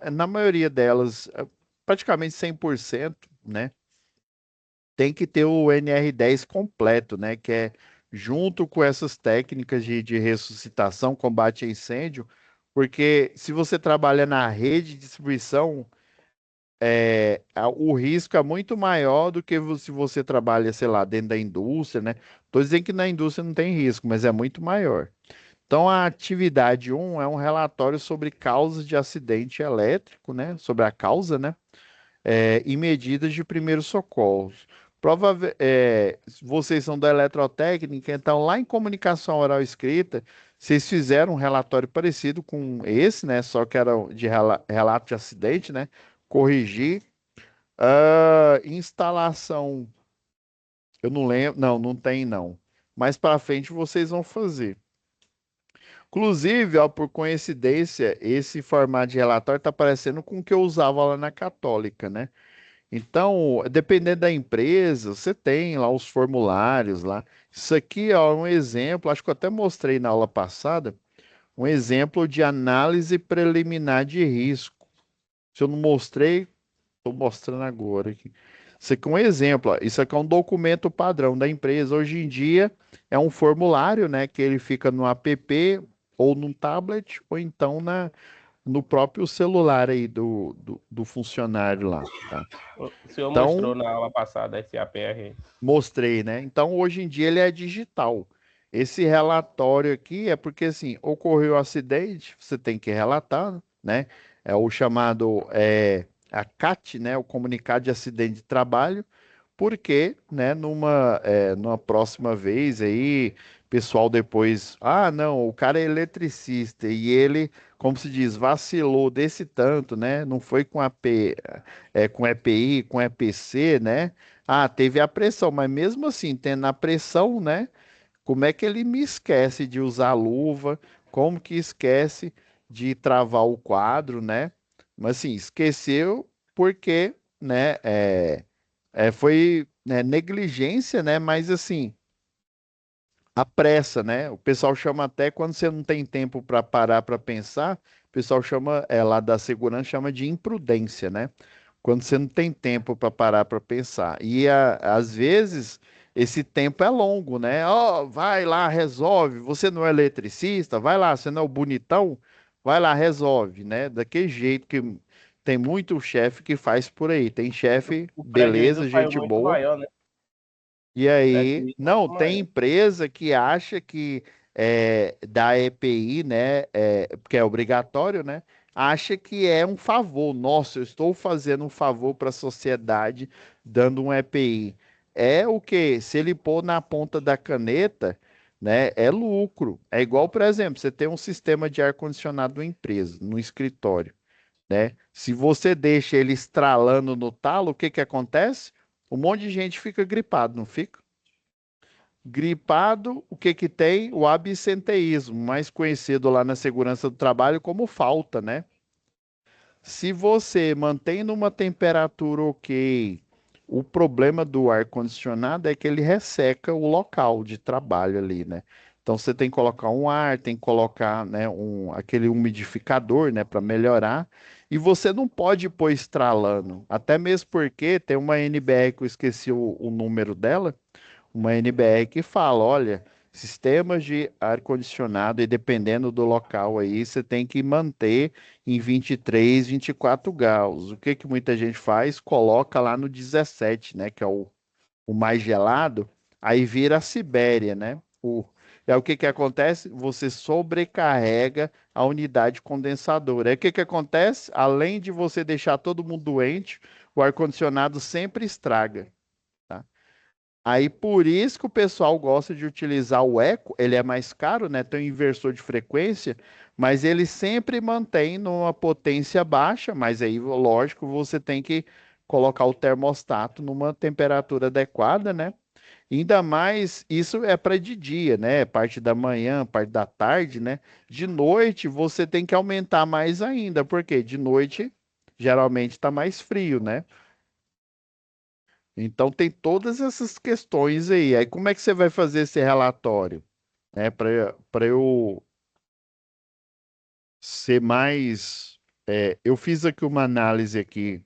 na maioria delas, praticamente 100%, né? Tem que ter o NR10 completo, né? Que é junto com essas técnicas de ressuscitação, combate a incêndio, porque se você trabalha na rede de distribuição, o risco é muito maior do que se você trabalha, sei lá, dentro da indústria, né? Tô dizendo que na indústria não tem risco, mas é muito maior. Então, a atividade um é um relatório sobre causas de acidente elétrico, né? Sobre a causa, né? E medidas de primeiros socorros. Vocês são da eletrotécnica, então lá em comunicação oral escrita, vocês fizeram um relatório parecido com esse, né? Só que era de relato de acidente, né? Corrigir. Instalação, eu não lembro, não, não tem não. Mais para frente vocês vão fazer. Inclusive, ó, por coincidência, esse formato de relatório está parecendo com o que eu usava lá na Católica, né? Então, dependendo da empresa, você tem lá os formulários lá. Isso aqui ó, é um exemplo, acho que eu até mostrei na aula passada, um exemplo de análise preliminar de risco. Se eu não mostrei, estou mostrando agora aqui. Isso aqui é um exemplo, ó. Isso aqui é um documento padrão da empresa. Hoje em dia é um formulário, né, que ele fica no app ou num tablet ou então no próprio celular aí do funcionário lá, tá? o senhor mostrou Então, na aula passada esse APR. mostrei, né? Então, hoje em dia ele é digital. esse relatório aqui é porque, assim, ocorreu um acidente, você tem que relatar, né? É o chamado, a CAT, né? O Comunicado de Acidente de Trabalho, porque, né, numa próxima vez aí, pessoal depois, não, o cara é eletricista e ele, como se diz, vacilou desse tanto, né? Não foi com com EPI, com EPC, né? Ah, teve a pressão, mas mesmo assim, tendo a pressão, né? Como é que ele me esquece de usar a luva? Como que esquece de travar o quadro, né? Mas assim, esqueceu porque, né? Foi, né, negligência, né? Mas assim, a pressa, né? O pessoal chama até quando você não tem tempo para parar para pensar, o pessoal chama, lá da segurança chama de imprudência, né? Quando você não tem tempo para parar para pensar. E às vezes esse tempo é longo, né? Ó, vai lá, resolve. Você não é eletricista, vai lá, você não é o bonitão, vai lá, resolve, né? Daquele jeito que tem muito chefe que faz por aí. Tem chefe, O prejuízo beleza, saiu gente muito boa. maior, né? E O aí, prejuízo não, muito tem maior. empresa que acha que da EPI, né, porque é obrigatório, né, acha que é um favor. Nossa, eu estou fazendo um favor para a sociedade dando um EPI. É o que? Se ele pôr na ponta da caneta, né, é lucro. É igual, por exemplo, você tem um sistema de ar-condicionado numa empresa, no escritório, né? Se você deixa ele estralando no talo, o que que acontece? Um monte de gente fica gripado, não fica? Gripado, o que que tem? O absenteísmo, mais conhecido lá na segurança do trabalho como falta, né? Se você mantém numa temperatura ok, o problema do ar-condicionado é que ele resseca o local de trabalho ali, né? Então você tem que colocar um ar, tem que colocar, né, aquele umidificador, né, para melhorar. E você não pode pôr estralando, até mesmo porque tem uma NBR que eu esqueci o número dela, uma NBR que fala, olha, sistemas de ar-condicionado e dependendo do local aí, você tem que manter em 23, 24 graus. O que que muita gente faz? Coloca lá no 17, né, que é o mais gelado, aí vira a Sibéria, né? O que que acontece? Você sobrecarrega a unidade condensadora. Aí o que que acontece? Além de você deixar todo mundo doente, o ar-condicionado sempre estraga. Tá? Aí por isso que o pessoal gosta de utilizar o eco, ele é mais caro, né? Tem um inversor de frequência, mas ele sempre mantém numa potência baixa, mas aí, lógico, você tem que colocar o termostato numa temperatura adequada, né? Ainda mais, isso é para de dia, né? Parte da manhã, parte da tarde, né? De noite você tem que aumentar mais ainda, porque de noite geralmente está mais frio, né? Então tem todas essas questões aí. Aí como é que você vai fazer esse relatório, né? Para eu ser mais, eu fiz aqui uma análise aqui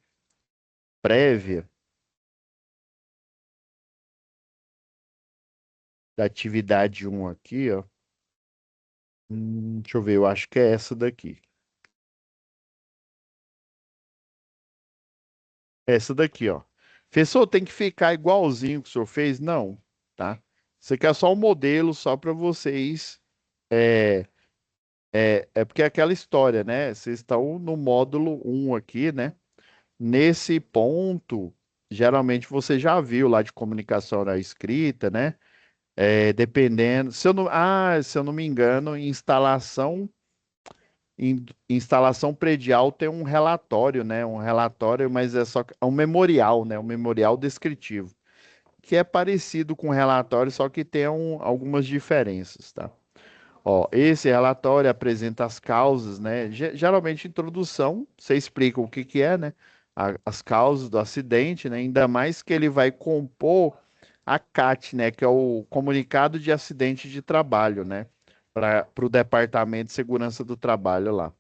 prévia da atividade um aqui, ó. Deixa eu ver, eu acho que é essa daqui. Essa daqui, ó. Professor, tem que ficar igualzinho que o senhor fez? Não, tá? Isso aqui é só um modelo, só para vocês. É, é porque é aquela história, né? Vocês estão no módulo um aqui, né? Nesse ponto, geralmente você já viu lá de comunicação oral e escrita, né? Dependendo, se eu não me engano, instalação predial tem um relatório, né? Um relatório, mas é um memorial, né? Um memorial descritivo, que é parecido com o relatório, só que tem algumas diferenças, tá? Ó, esse relatório apresenta as causas, né? Geralmente, introdução, você explica o que que é, né? As causas do acidente, né? Ainda mais que ele vai compor a CAT, né? Que é o Comunicado de Acidente de Trabalho, né? Para o Departamento de Segurança do Trabalho lá.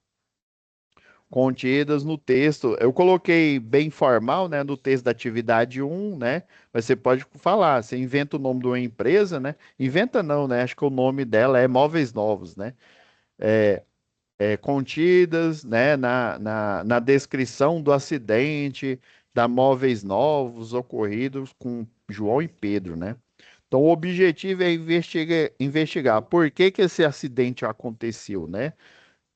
Contidas no texto. Eu coloquei bem formal, né, no texto da atividade um, né? Mas você pode falar, você inventa o nome de uma empresa, né? Inventa não, né? Acho que o nome dela é Móveis Novos, né? Contidas, né, na descrição do acidente da Móveis Novos ocorridos com João e Pedro, né? Então, o objetivo é investigar por que que esse acidente aconteceu, né?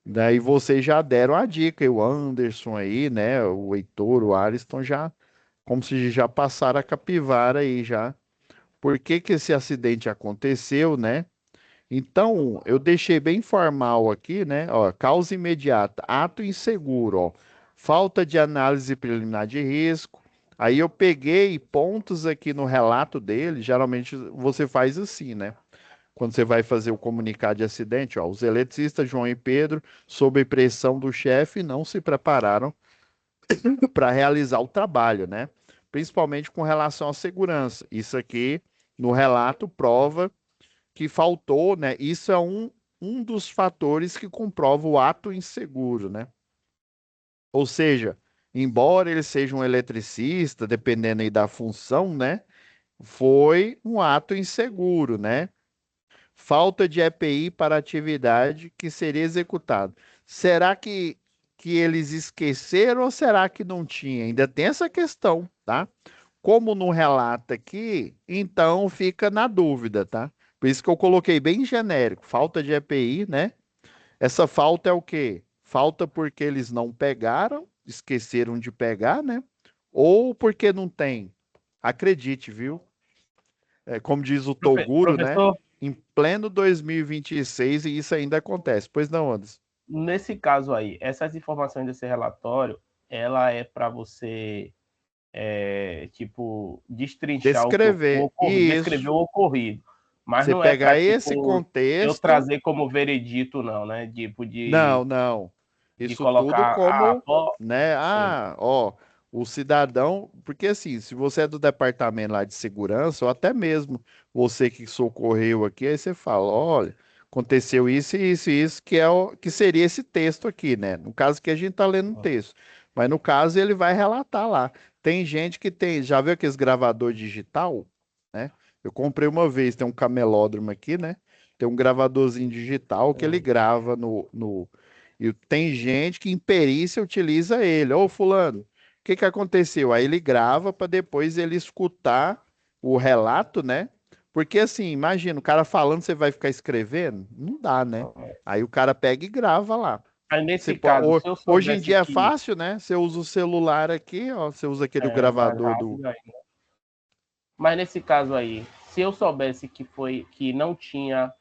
Daí vocês já deram a dica, e o Anderson aí, né? O Heitor, o Alisson já, como se já passaram a capivara aí já. Por que que esse acidente aconteceu, né? Então, eu deixei bem formal aqui, né? Ó, causa imediata, ato inseguro, ó, falta de análise preliminar de risco. Aí eu peguei pontos aqui no relato dele, geralmente você faz assim, né? Quando você vai fazer o comunicado de acidente, ó, os eletricistas João e Pedro, sob pressão do chefe, não se prepararam para realizar o trabalho, né? Principalmente com relação à segurança. Isso aqui no relato prova que faltou, né? Isso é um dos fatores que comprova o ato inseguro, né? Ou seja, embora ele seja um eletricista, dependendo aí da função, né? Foi um ato inseguro, né? Falta de EPI para a atividade que seria executado. Será que eles esqueceram ou será que não tinha? Ainda tem essa questão, tá? Como não relata aqui, então fica na dúvida, tá? Por isso que eu coloquei bem genérico, falta de EPI, né? Essa falta é o quê? Falta porque eles não pegaram, esqueceram de pegar, né? Ou porque não tem. Acredite, viu? É, como diz o Toguro, né? Professor, Em pleno 2026 e isso ainda acontece. Pois não, Anderson? nesse caso aí, essas informações desse relatório, ela é para você, tipo, destrinchar o Descrever. ocorrido, descrever Isso. o ocorrido. Mas Você não é para, pegar esse tipo, eu contexto. trazer como veredito, não, né? Tipo, Não, não. de Isso tudo colocar, como, pô, né? sim, Ah, ó, o cidadão, porque assim, se você é do departamento lá de segurança, ou até mesmo você que socorreu aqui, aí você fala, olha, aconteceu isso, isso e isso, que é o que seria esse texto aqui, né? No caso que a gente tá lendo um texto, mas no caso ele vai relatar lá. Tem gente que tem, já viu aqueles gravador digital, né? Eu comprei uma vez, tem um camelódromo aqui, né? Tem um gravadorzinho digital que ele sim, grava e tem gente que em perícia utiliza ele. Ô, fulano, o que que aconteceu? Aí ele grava para depois ele escutar o relato, né? Porque assim, imagina, o cara falando, você vai ficar escrevendo? Não dá, né? Aí o cara pega e grava lá. Aí, Você nesse caso, pode, se eu hoje em soubesse dia é que fácil, né? Você usa o celular aqui, ó, você usa aquele é mais gravador do. rápido aí, né? Mas nesse caso aí, se eu soubesse que não tinha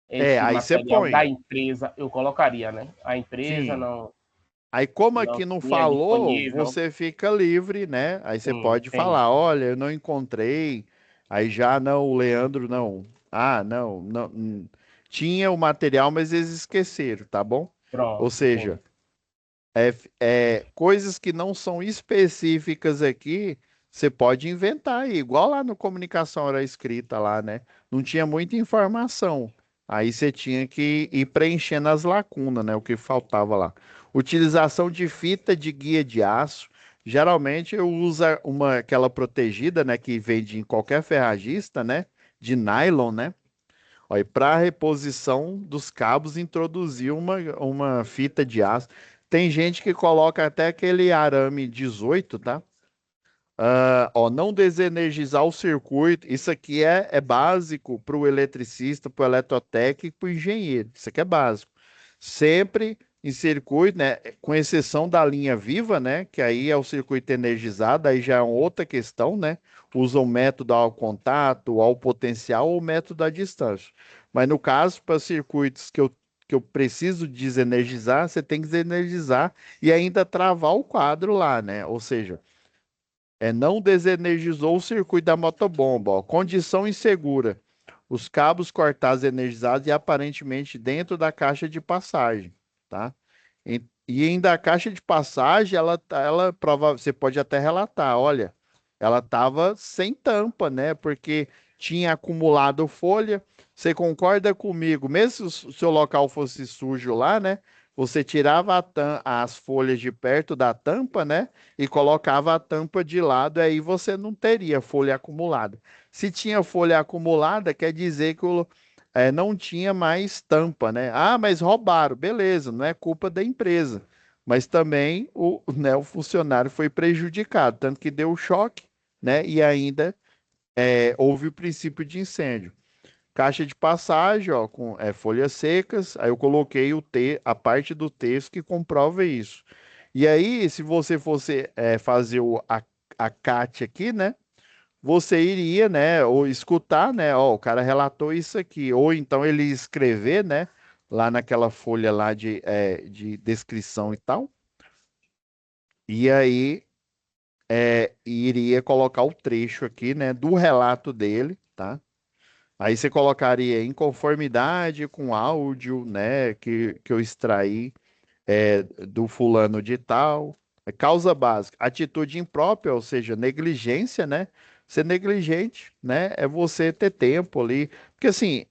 É, esse aí você material da põe. empresa, eu colocaria, né? A empresa Sim. não, Aí, como não aqui não tinha falou, disponível. você fica livre, né? Aí você Sim, pode entendi. falar, olha, eu não encontrei. Aí já não, o Leandro não. Ah, não, não. Tinha o material, mas eles esqueceram, tá bom? Ou Pronto, seja, entendi. coisas que não são específicas aqui, você pode inventar aí, igual lá no comunicação oral escrita lá, né? Não tinha muita informação. Aí você tinha que ir preenchendo as lacunas, né? O que faltava lá. Utilização de fita de guia de aço. Geralmente eu uso aquela protegida, né? Que vende em qualquer ferragista, né? De nylon, né? Olha, para reposição dos cabos, introduzir uma fita de aço. Tem gente que coloca até aquele arame 18, tá? Ah, ó, não desenergizar o circuito. Isso aqui é básico para o eletricista, para o eletrotécnico e para o engenheiro. Isso aqui é básico. Sempre em circuito, né? Com exceção da linha viva, né? Que aí é o circuito energizado, aí já é uma outra questão, né? Usa o método ao contato, ao potencial ou o método à distância. Mas no caso, para circuitos que eu preciso desenergizar, você tem que desenergizar e ainda travar o quadro lá, né? Ou seja, não desenergizou o circuito da motobomba. Ó. Condição insegura. Os cabos cortados energizados e aparentemente dentro da caixa de passagem, tá? E ainda a caixa de passagem, ela prova, você pode até relatar, olha, ela estava sem tampa, né? Porque tinha acumulado folha. Você concorda comigo? Mesmo se o seu local fosse sujo lá, né? Você tirava as folhas de perto da tampa, né? E colocava a tampa de lado, aí você não teria folha acumulada. Se tinha folha acumulada, quer dizer que não tinha mais tampa, né? Ah, mas roubaram, beleza, não é culpa da empresa. Mas também né, o funcionário foi prejudicado, tanto que deu choque, né? E ainda houve o princípio de incêndio. Caixa de passagem, ó, com folhas secas. Aí eu coloquei a parte do texto que comprova isso. E aí, se você fosse fazer a CAT aqui, né? Você iria, né, ou escutar, né, ó, o cara relatou isso aqui, ou então ele escrever, né, lá naquela folha lá de descrição e tal, e aí iria colocar o trecho aqui, né, do relato dele, tá? Aí você colocaria em conformidade com o áudio, né, que eu extraí do fulano de tal. Causa básica, atitude imprópria, ou seja, negligência, né? Ser negligente, né? É você ter tempo ali. Porque assim,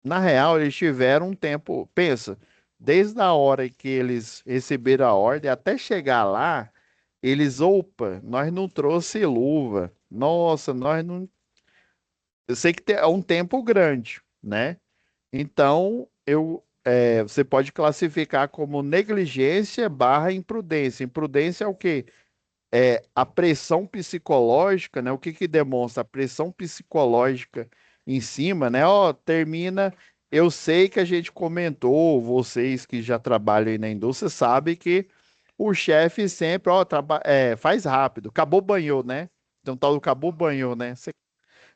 na real, eles tiveram um tempo, pensa, desde a hora que eles receberam a ordem até chegar lá, eles, opa, nós não trouxe luva. Nossa, nós não. Eu sei que é um tempo grande, né? Então, você pode classificar como negligência barra imprudência. Imprudência é o quê? É a pressão psicológica, né? O que que demonstra? A pressão psicológica em cima, né? Ó, termina. Eu sei que a gente comentou, vocês que já trabalham aí na indústria sabem que o chefe sempre, ó, faz rápido. Acabou banhou, né? Então, tal do acabou banhou, né?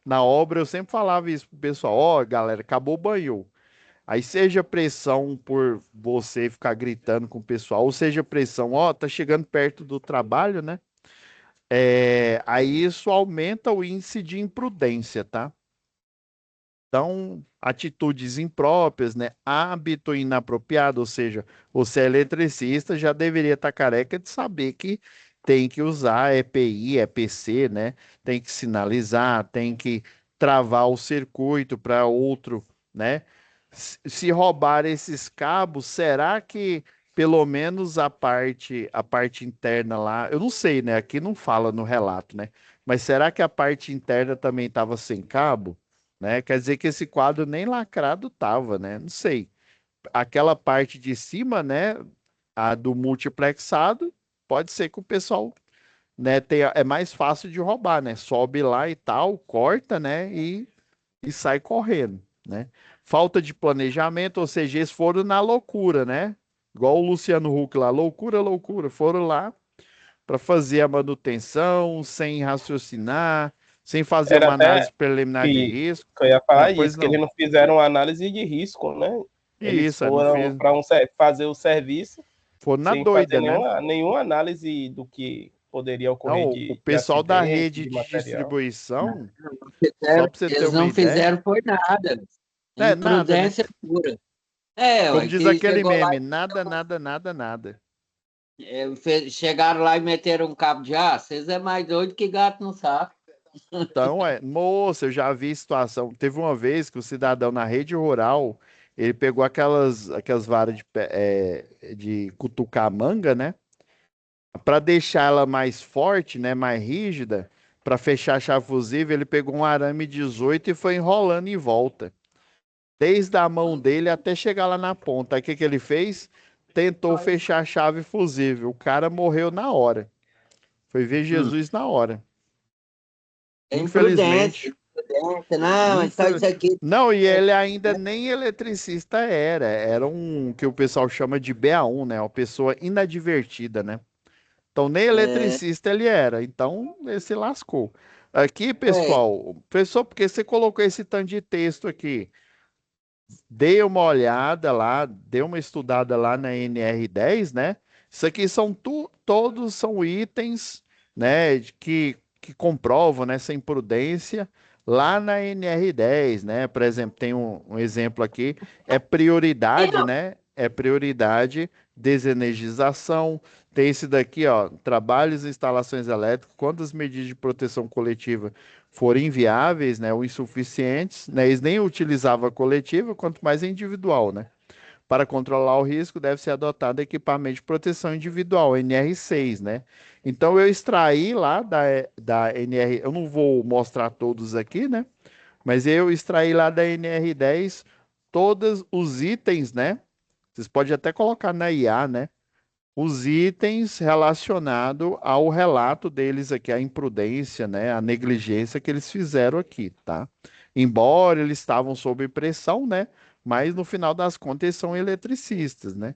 Na obra eu sempre falava isso pro pessoal, ó, galera, acabou banhou. Aí seja pressão por você ficar gritando com o pessoal, ou seja pressão, ó, tá chegando perto do trabalho, né? Aí isso aumenta o índice de imprudência, tá? Então, atitudes impróprias, né? Hábito inapropriado, ou seja, você é eletricista, já deveria estar careca de saber que tem que usar EPI, EPC, né? Tem que sinalizar, tem que travar o circuito para outro, né? Se roubar esses cabos, será que pelo menos a parte interna lá, eu não sei, né? Aqui não fala no relato, né? Mas será que a parte interna também estava sem cabo? Né? Quer dizer que esse quadro nem lacrado tava, né? Não sei. Aquela parte de cima, né? A do multiplexado, pode ser que o pessoal, né, é mais fácil de roubar, né? Sobe lá e tal, corta, né? E sai correndo, né? Falta de planejamento, ou seja, eles foram na loucura, né? Igual o Luciano Huck lá, loucura, loucura. Foram lá para fazer a manutenção, sem raciocinar, sem fazer Era uma análise até preliminar de risco. que eu ia Ah, falar pois isso, que eles não. não fizeram análise de risco, né? Eles Isso, não foram fiz. para fazer o serviço Foi na sem fazer doida, né? nenhuma análise do que poderia ocorrer Não, o de pessoal da acidente, rede de de material. distribuição, só para você ter Eles uma não ideia, fizeram por nada. é nada, né? Imprudência pura. Como Ué, diz que aquele chegou lá, meme, nada, nada, nada, nada. chegaram lá e meteram um cabo de ar. Vocês é mais doido que gato no saco. Então, moça, eu já vi situação. Teve uma vez que o cidadão na rede rural, ele pegou aquelas varas de cutucar manga, né? Para deixar ela mais forte, né, mais rígida, para fechar a chave fusível, ele pegou um arame 18 e foi enrolando em volta, desde a mão dele até chegar lá na ponta. Aí o que que ele fez? Tentou fechar a chave fusível. O cara morreu na hora. Foi ver Hum. Jesus na hora. É imprudência, Infelizmente. imprudência. Não, então Infel... isso aqui. Não, e ele ainda nem eletricista era um que o pessoal chama de BA1, né? Uma pessoa inadvertida, né? Então, nem É, eletricista ele era. Então, ele se lascou. Aqui, ué, pessoal, pessoal, porque você colocou esse tanto de texto aqui? Dê uma olhada lá, dê uma estudada lá na NR10, né? Isso aqui todos são itens, né, que comprovam essa imprudência lá na NR10, né? Por exemplo, tem um exemplo aqui, é prioridade, né? É prioridade, desenergização. Tem esse daqui, ó, trabalhos e instalações elétricas, quando as medidas de proteção coletiva forem inviáveis, né, ou insuficientes, né, eles nem utilizavam a coletiva, quanto mais a individual, né? Para controlar o risco, deve ser adotado equipamento de proteção individual, NR6, né? Então eu extraí lá da NR, eu não vou mostrar todos aqui, né? Mas eu extraí lá da NR10 todos os itens, né? Vocês podem até colocar na IA, né? os itens relacionados ao relato deles aqui, a imprudência, né, a negligência que eles fizeram aqui, tá? Embora eles estavam sob pressão, né, mas no final das contas eles são eletricistas, né?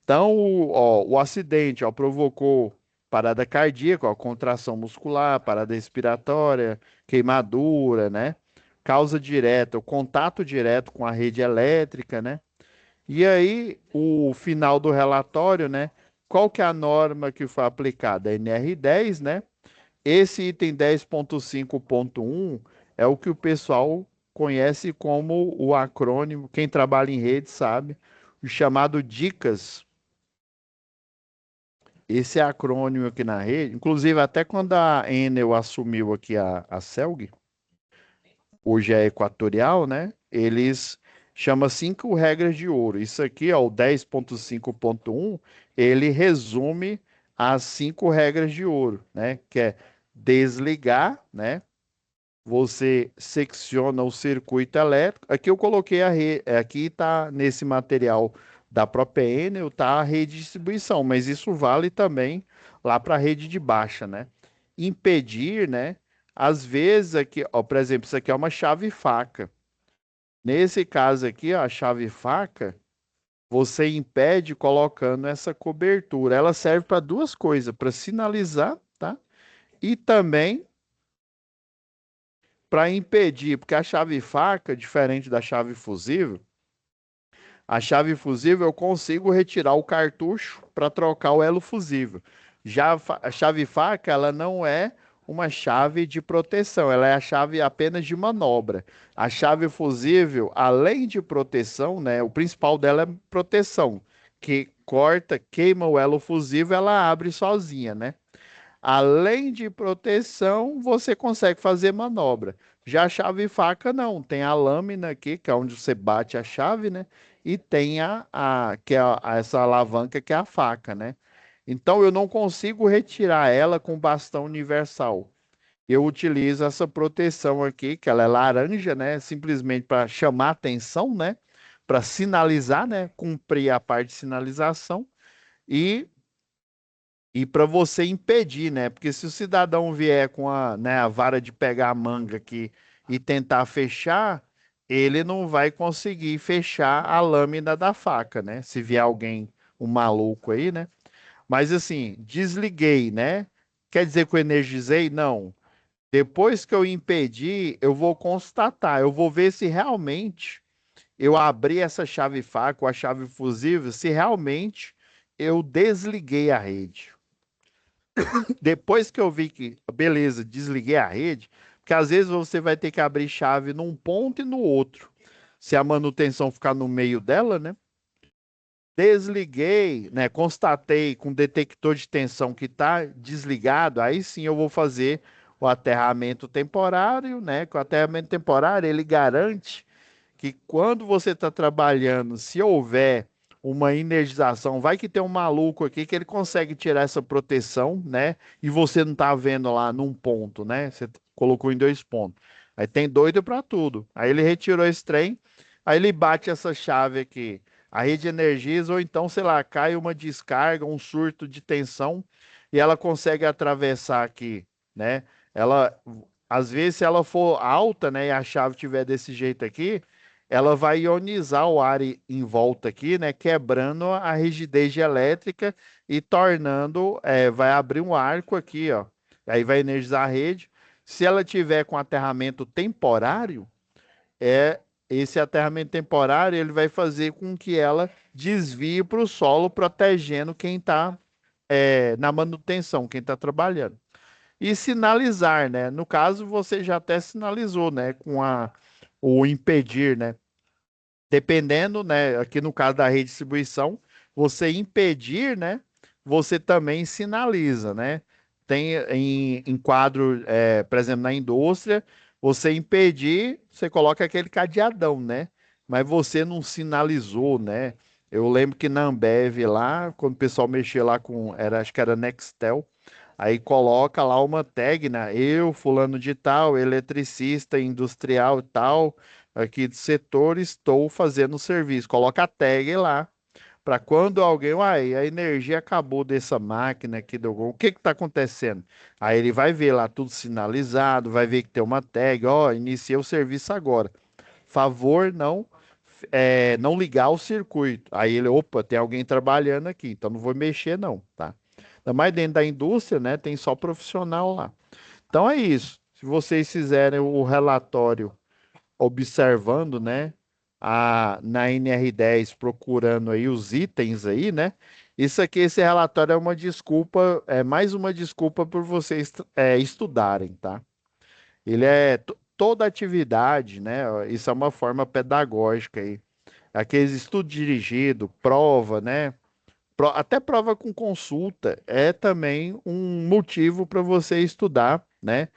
Então, o acidente, ó, provocou parada cardíaca, ó, contração muscular, parada respiratória, queimadura, né? Causa direta, o contato direto com a rede elétrica, né? E aí, o final do relatório, né? Qual que é a norma que foi aplicada? A NR10, né? Esse item 10.5.1 é o que o pessoal conhece como o acrônimo, quem trabalha em rede sabe, o chamado DICAS. Esse acrônimo aqui na rede, inclusive até quando a Enel assumiu aqui a CELG, hoje é Equatorial, né? Eles chamam 5 regras de ouro. Isso aqui, ó, o 10.5.1, ele resume as 5 regras de ouro, né? Que é desligar, né? Você secciona o circuito elétrico. Aqui eu coloquei a rede, aqui está nesse material da própria Enel, tá a rede de distribuição, mas isso vale também lá para a rede de baixa, né? Impedir, né? Às vezes aqui, ó, por exemplo, isso aqui é uma chave faca. Nesse caso aqui, ó, a chave faca, você impede colocando essa cobertura. Ela serve para duas coisas, para sinalizar, tá? E também para impedir, porque a chave faca, diferente da chave fusível, a chave fusível eu consigo retirar o cartucho para trocar o elo fusível. Já a chave faca, ela não é uma chave de proteção, ela é a chave apenas de manobra. A chave fusível, além de proteção, né, o principal dela é proteção, que corta, queima o elo fusível, ela abre sozinha, né? Além de proteção, você consegue fazer manobra. Já a chave faca não, tem a lâmina aqui, que é onde você bate a chave, né? E tem que é essa alavanca que é a faca, né? Então eu não consigo retirar ela com bastão universal. Eu utilizo essa proteção aqui, que ela é laranja, né? Simplesmente para chamar atenção, né? Para sinalizar, né? Cumprir a parte de sinalização. E para você impedir, né? Porque se o cidadão vier com né, a vara de pegar a manga aqui e tentar fechar, ele não vai conseguir fechar a lâmina da faca, né? Se vier alguém, um maluco aí, né? Mas assim, desliguei, né? Quer dizer que eu energizei? Não. Depois que eu impedir, eu vou constatar, eu vou ver se realmente eu abri essa chave faca ou a chave fusível, se realmente eu desliguei a rede. Depois que eu vi que, beleza, desliguei a rede, porque às vezes você vai ter que abrir chave num ponto e no outro. Se a manutenção ficar no meio dela, né? Desliguei, né? Constatei com detector de tensão que está desligado, aí sim eu vou fazer o aterramento temporário, né? Que o aterramento temporário ele garante que quando você está trabalhando, se houver uma energização, vai que tem um maluco aqui que ele consegue tirar essa proteção, né? E você não está vendo lá num ponto, né? Você colocou em 2 pontos. Aí tem doido para tudo. Aí ele retirou esse trem, aí ele bate essa chave aqui. A rede energiza, ou então, sei lá, cai uma descarga, um surto de tensão, e ela consegue atravessar aqui, né? Ela, às vezes, se ela for alta, né, e a chave tiver desse jeito aqui, ela vai ionizar o ar em volta aqui, né, quebrando a rigidez elétrica e tornando, vai abrir um arco aqui, ó. Aí vai energizar a rede. Se ela tiver com aterramento temporário, esse aterramento temporário ele vai fazer com que ela desvie para o solo, protegendo quem está na manutenção, quem está trabalhando. E sinalizar, né? No caso, você já até sinalizou, né? Com o impedir, né? Dependendo, né, aqui no caso da redistribuição, você impedir, né, você também sinaliza, né? Tem em quadro, por exemplo, na indústria, você impedir, você coloca aquele cadeadão, né? Mas você não sinalizou, né? Eu lembro que na Ambev lá, quando o pessoal mexia lá com, acho que era Nextel, aí coloca lá uma tag, né? Eu, fulano de tal, eletricista, industrial e tal, aqui do setor, estou fazendo o serviço. Coloca a tag lá para quando alguém, uai, a energia acabou dessa máquina aqui, o que está acontecendo? Aí ele vai ver lá tudo sinalizado, vai ver que tem uma tag, ó, iniciei o serviço agora. Favor não ligar o circuito. Aí ele, opa, tem alguém trabalhando aqui, então não vou mexer não, tá? Ainda mais dentro da indústria, né? Tem só profissional lá. Então é isso. Se vocês fizerem o relatório observando, né, na NR10, procurando aí os itens aí, né? Isso aqui, esse relatório é uma desculpa, é mais uma desculpa por vocês estudarem, tá? Ele é toda atividade, né? Isso é uma forma pedagógica aí. Aqueles estudo dirigido, prova, né? Até prova com consulta é também um motivo para você estudar, né?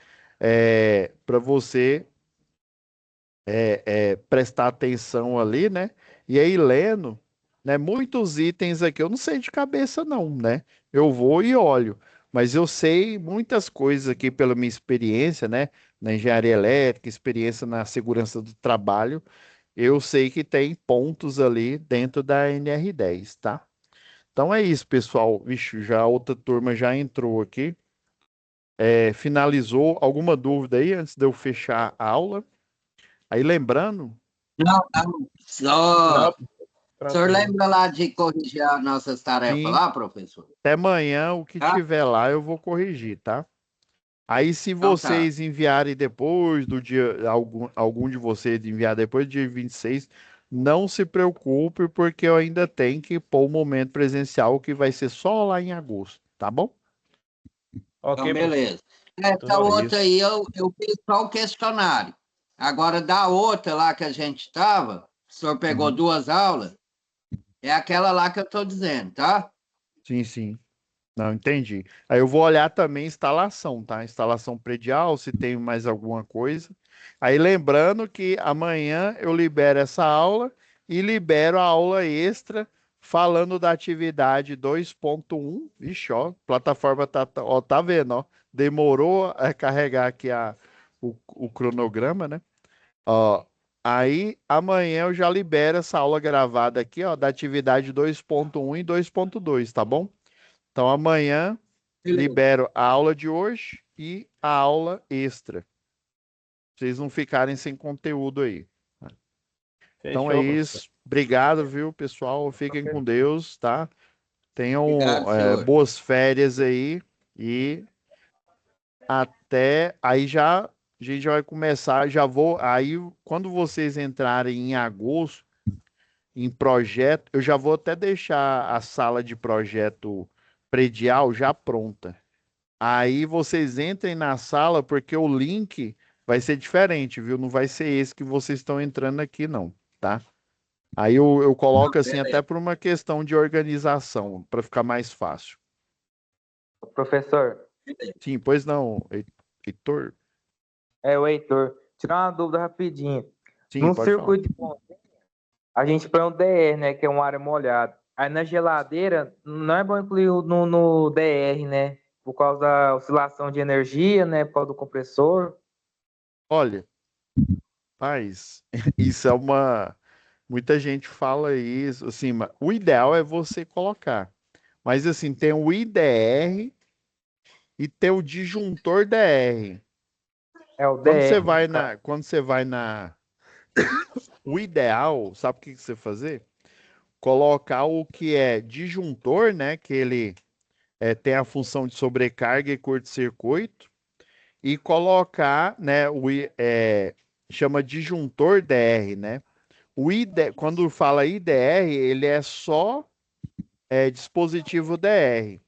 Para você prestar atenção ali, né? E aí lendo, né? Muitos itens aqui eu não sei de cabeça não, né? Eu vou e olho, mas eu sei muitas coisas aqui pela minha experiência, né? Na engenharia elétrica, experiência na segurança do trabalho, eu sei que tem pontos ali dentro da NR10, tá? Então é isso, pessoal. Vixe, já a outra turma já entrou aqui. Finalizou. Alguma dúvida aí antes de eu fechar a aula? Aí lembrando, Não, não. Só. Não, O senhor tranquilo. lembra lá de corrigir as nossas tarefas sim, lá, professor? até amanhã o que Tá? tiver lá eu vou corrigir, tá? Aí se Então tá. vocês enviarem depois do dia, algum de vocês enviar depois do dia 26, não se preocupe, porque eu ainda tenho que pôr o momento presencial que vai ser só lá em agosto, tá bom? Então, Ok, professor. beleza. Essa Tudo bem. outra Isso. aí eu fiz só o questionário. Agora, da outra lá que a gente estava, o senhor pegou Uhum. 2 aulas, é aquela lá que eu estou dizendo, tá? Sim, sim. Não, entendi. Aí eu vou olhar também instalação, tá? Instalação predial, se tem mais alguma coisa. Aí lembrando que amanhã eu libero essa aula e libero a aula extra falando da atividade 2.1. Vixe, ó, a plataforma ó, tá vendo, ó. Demorou a carregar aqui o cronograma, né? Ó, aí amanhã eu já libero essa aula gravada aqui, ó, da atividade 2.1 e 2.2, tá bom? Então amanhã Beleza. libero a aula de hoje e a aula extra. Pra vocês não ficarem sem conteúdo aí. Então é Fechou, professor. isso. Obrigado, viu, pessoal? Fiquem com Deus, tá? Tenham Obrigado, senhor. boas férias aí e até aí já a gente já vai começar, já vou aí quando vocês entrarem em agosto em projeto, eu já vou até deixar a sala de projeto predial já pronta. Aí vocês entrem na sala porque o link vai ser diferente, viu? Não vai ser esse que vocês estão entrando aqui, não, tá? Aí eu Não, coloco assim até beleza. por uma questão de organização, para ficar mais fácil. Professor, Sim, pois não, Heitor? é o Heitor. Tirar uma dúvida rapidinho. Sim, No pode falar. circuito de contêiner, a gente põe o DR, né? Que é uma área molhada. Aí na geladeira, não é bom incluir no DR, né? Por causa da oscilação de energia, né? Por causa do compressor. Olha, paz, isso é uma. Muita gente fala isso, assim, o ideal é você colocar. Mas assim, tem o IDR e tem o disjuntor DR. É o Quando você DR, vai nesse caso. na, o ideal, sabe o que você fazer? Colocar o que é disjuntor, né? Que ele tem a função de sobrecarga e curto-circuito, e colocar, né? Chama disjuntor DR, né? Quando fala IDR, ele é só dispositivo DR.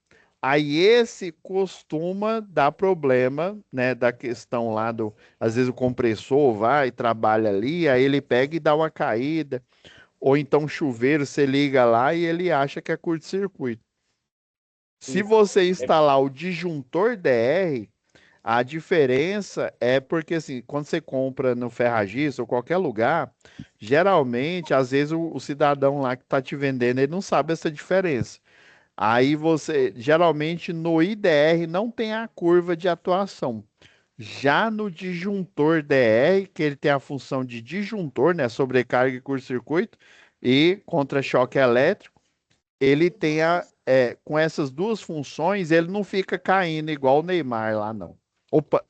Aí esse costuma dar problema, né, da questão lá às vezes o compressor vai, trabalha ali, aí ele pega e dá uma caída, ou então chuveiro, você liga lá e ele acha que é curto-circuito. Se você instalar o disjuntor DR, a diferença é porque assim, quando você compra no ferragista ou qualquer lugar, geralmente, às vezes o cidadão lá que está te vendendo, ele não sabe essa diferença. Aí você, geralmente no IDR não tem a curva de atuação. Já no disjuntor DR, que ele tem a função de disjuntor, né, sobrecarga e curto-circuito e contra-choque elétrico, ele tem com essas duas funções, ele não fica caindo igual o Neymar lá, não. Opa,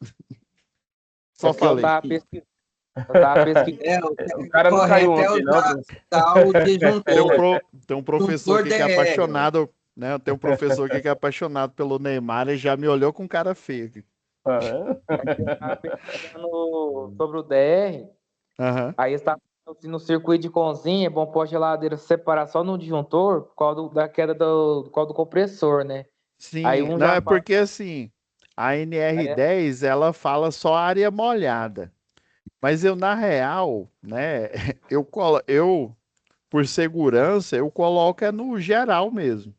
só porque eu falei. tava pesquisando. Eu tava pesquisando. O cara não caiu correto é ontem, não, usar professor. o Tem disjuntor. tem um professor aqui que é DR. apaixonado, né? Tem um professor aqui que é apaixonado pelo Neymar e já me olhou com cara feia aqui. Eu tava pesquisando sobre o DR. Aham. Aí está no circuito de cozinha, é bom pôr a geladeira separar só no disjuntor por causa da queda por causa do compressor, né? Aí Sim, um não, já é fala. porque assim, a Aí NR10 ela fala só área molhada. Mas eu, na real, né, eu, por segurança, eu coloco no geral mesmo.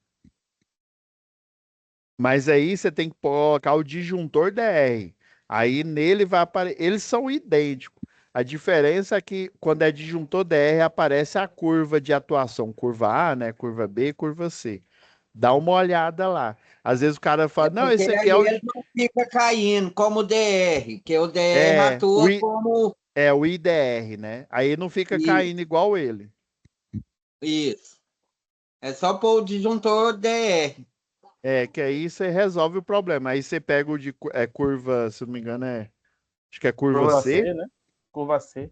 Mas aí você tem que colocar o disjuntor DR. Aí nele vai aparecer. Eles são idênticos. A diferença é que quando é disjuntor DR aparece a curva de atuação, curva A, né, curva B, curva C. Dá uma olhada lá. Às vezes o cara fala, não, Porque esse aqui é aí o, ele não fica caindo como o DR, que o DR é, o, atua como o IDR, né? Aí não fica isso. caindo igual ele. Isso. É só pôr o disjuntor DR. É, que aí você resolve o problema. Aí você pega o de curva, se não me engano, acho que é curva Curva C. C, né? Curva C.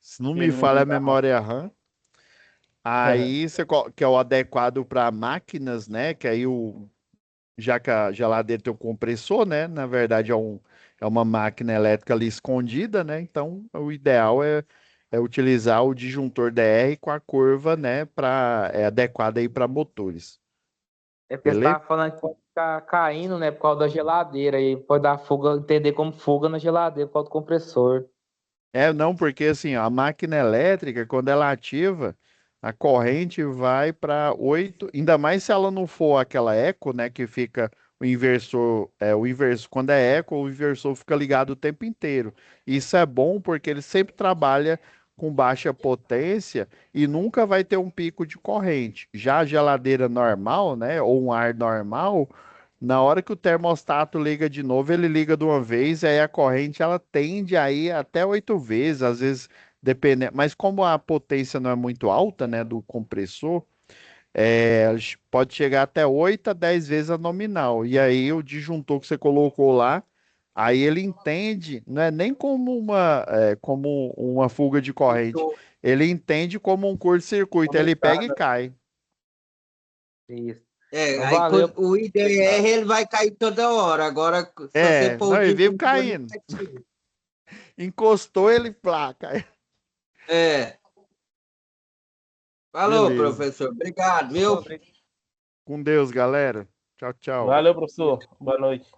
Se não Que me ele não falha a liga a RAM. memória RAM. Aí que é o adequado para máquinas, né? Que aí já que a geladeira tem um compressor, né? Na verdade é uma máquina elétrica ali escondida, né? Então o ideal é utilizar o disjuntor DR com a curva, né? É adequada aí para motores. É porque você Beleza? tava falando que pode ficar caindo, né, por causa da geladeira. Aí pode dar fuga, entender como fuga na geladeira por causa do compressor. Não, porque assim, ó, a máquina elétrica, quando ela ativa, a corrente vai para 8, ainda mais se ela não for aquela eco, né, que fica o inversor, quando é eco, o inversor fica ligado o tempo inteiro. Isso é bom porque ele sempre trabalha com baixa potência e nunca vai ter um pico de corrente. Já a geladeira normal, né, ou um ar normal, na hora que o termostato liga de novo, ele liga de uma vez, e aí a corrente ela tende a ir até 8 vezes, às vezes dependendo. Mas como a potência não é muito alta, né, do compressor, pode chegar até 8 a 10 vezes a nominal. E aí o disjuntor que você colocou lá, aí ele entende, não é nem como uma fuga de corrente, Isso. ele entende como um curto-circuito, ele pega e cai. Isso. É, Então, aí valeu. o IDR ele vai cair toda hora. Agora, se você pôr o Não, ele vive disjuntor, ele caindo. vai cair. Encostou, ele placa. É. Falou, Beleza. professor. Obrigado, viu? Com Deus, galera. Tchau, tchau. Valeu, professor. Boa noite.